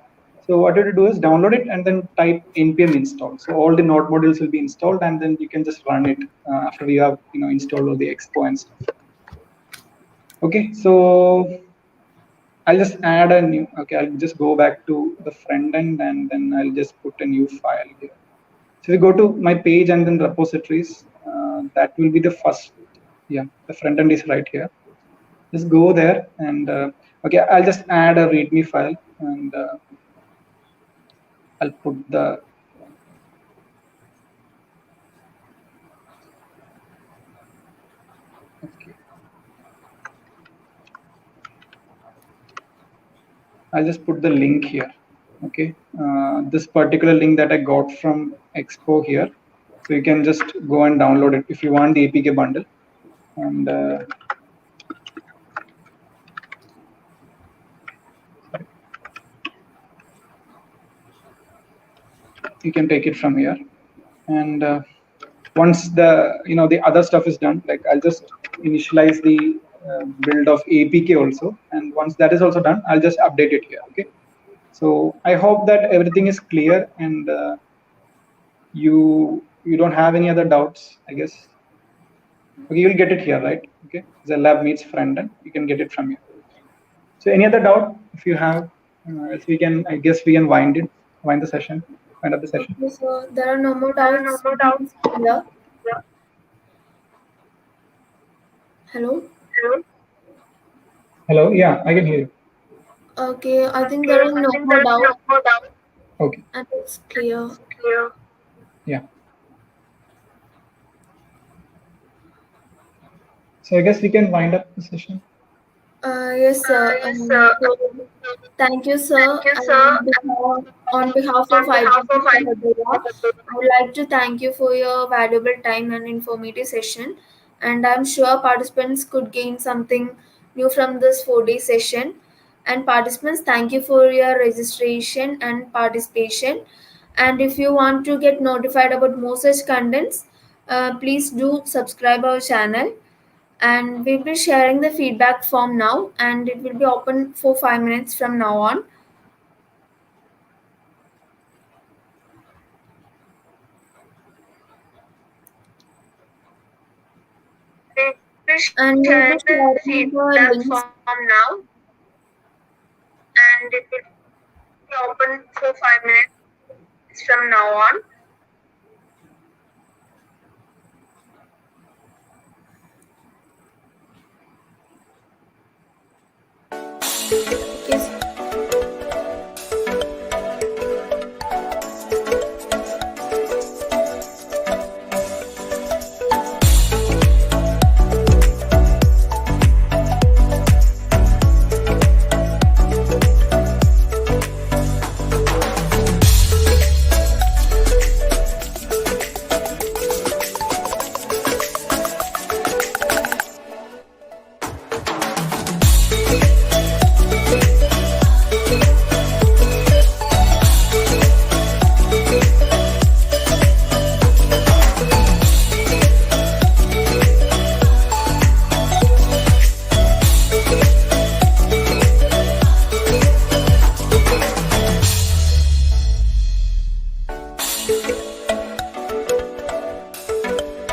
So what you have to do is download it and then type npm install. So all the node modules will be installed, and then you can just run it after you have installed all the expo and stuff. Okay, so I'll just add a new. Okay, I'll just go back to the front end and then I'll just put a new file here. So we go to my page and then repositories. That will be the first. Yeah, the front end is right here. Just go there and okay, I'll just add a README file and I'll put the. Okay. I'll just put the link here. Okay, this particular link that I got from Expo here. So you can just go and download it if you want the APK bundle. And you can take it from here. And once the other stuff is done, like I'll just initialize the build of APK also. And once that is also done, I'll just update it here. Okay. So I hope that everything is clear and you don't have any other doubts, I guess. Okay, you'll get it here, right? Okay, 𝑍𝑒𝑙𝑎𝑏 meets front end. You can get it from here. So any other doubt if you have? Else we can, I guess we can wind the session, wind up the session. Okay, so there are no more doubts. Yeah. Hello. Hello. Yeah, I can hear you. Okay, I think there are no more doubts. Okay. And it's clear. Yeah. So I guess we can wind up the session. Yes, sir. So thank you, sir. And on behalf of IEEE Sahrdaya, I would like to thank you for your valuable time and informative session. And I'm sure participants could gain something new from this 4-day session. And participants, thank you for your registration and participation. And if you want to get notified about more such contents, please do subscribe our channel, and we'll be sharing the feedback form now, and it will be open for 5 minutes from now on. And we'll be sharing the links And it will be open for 5 minutes from now on.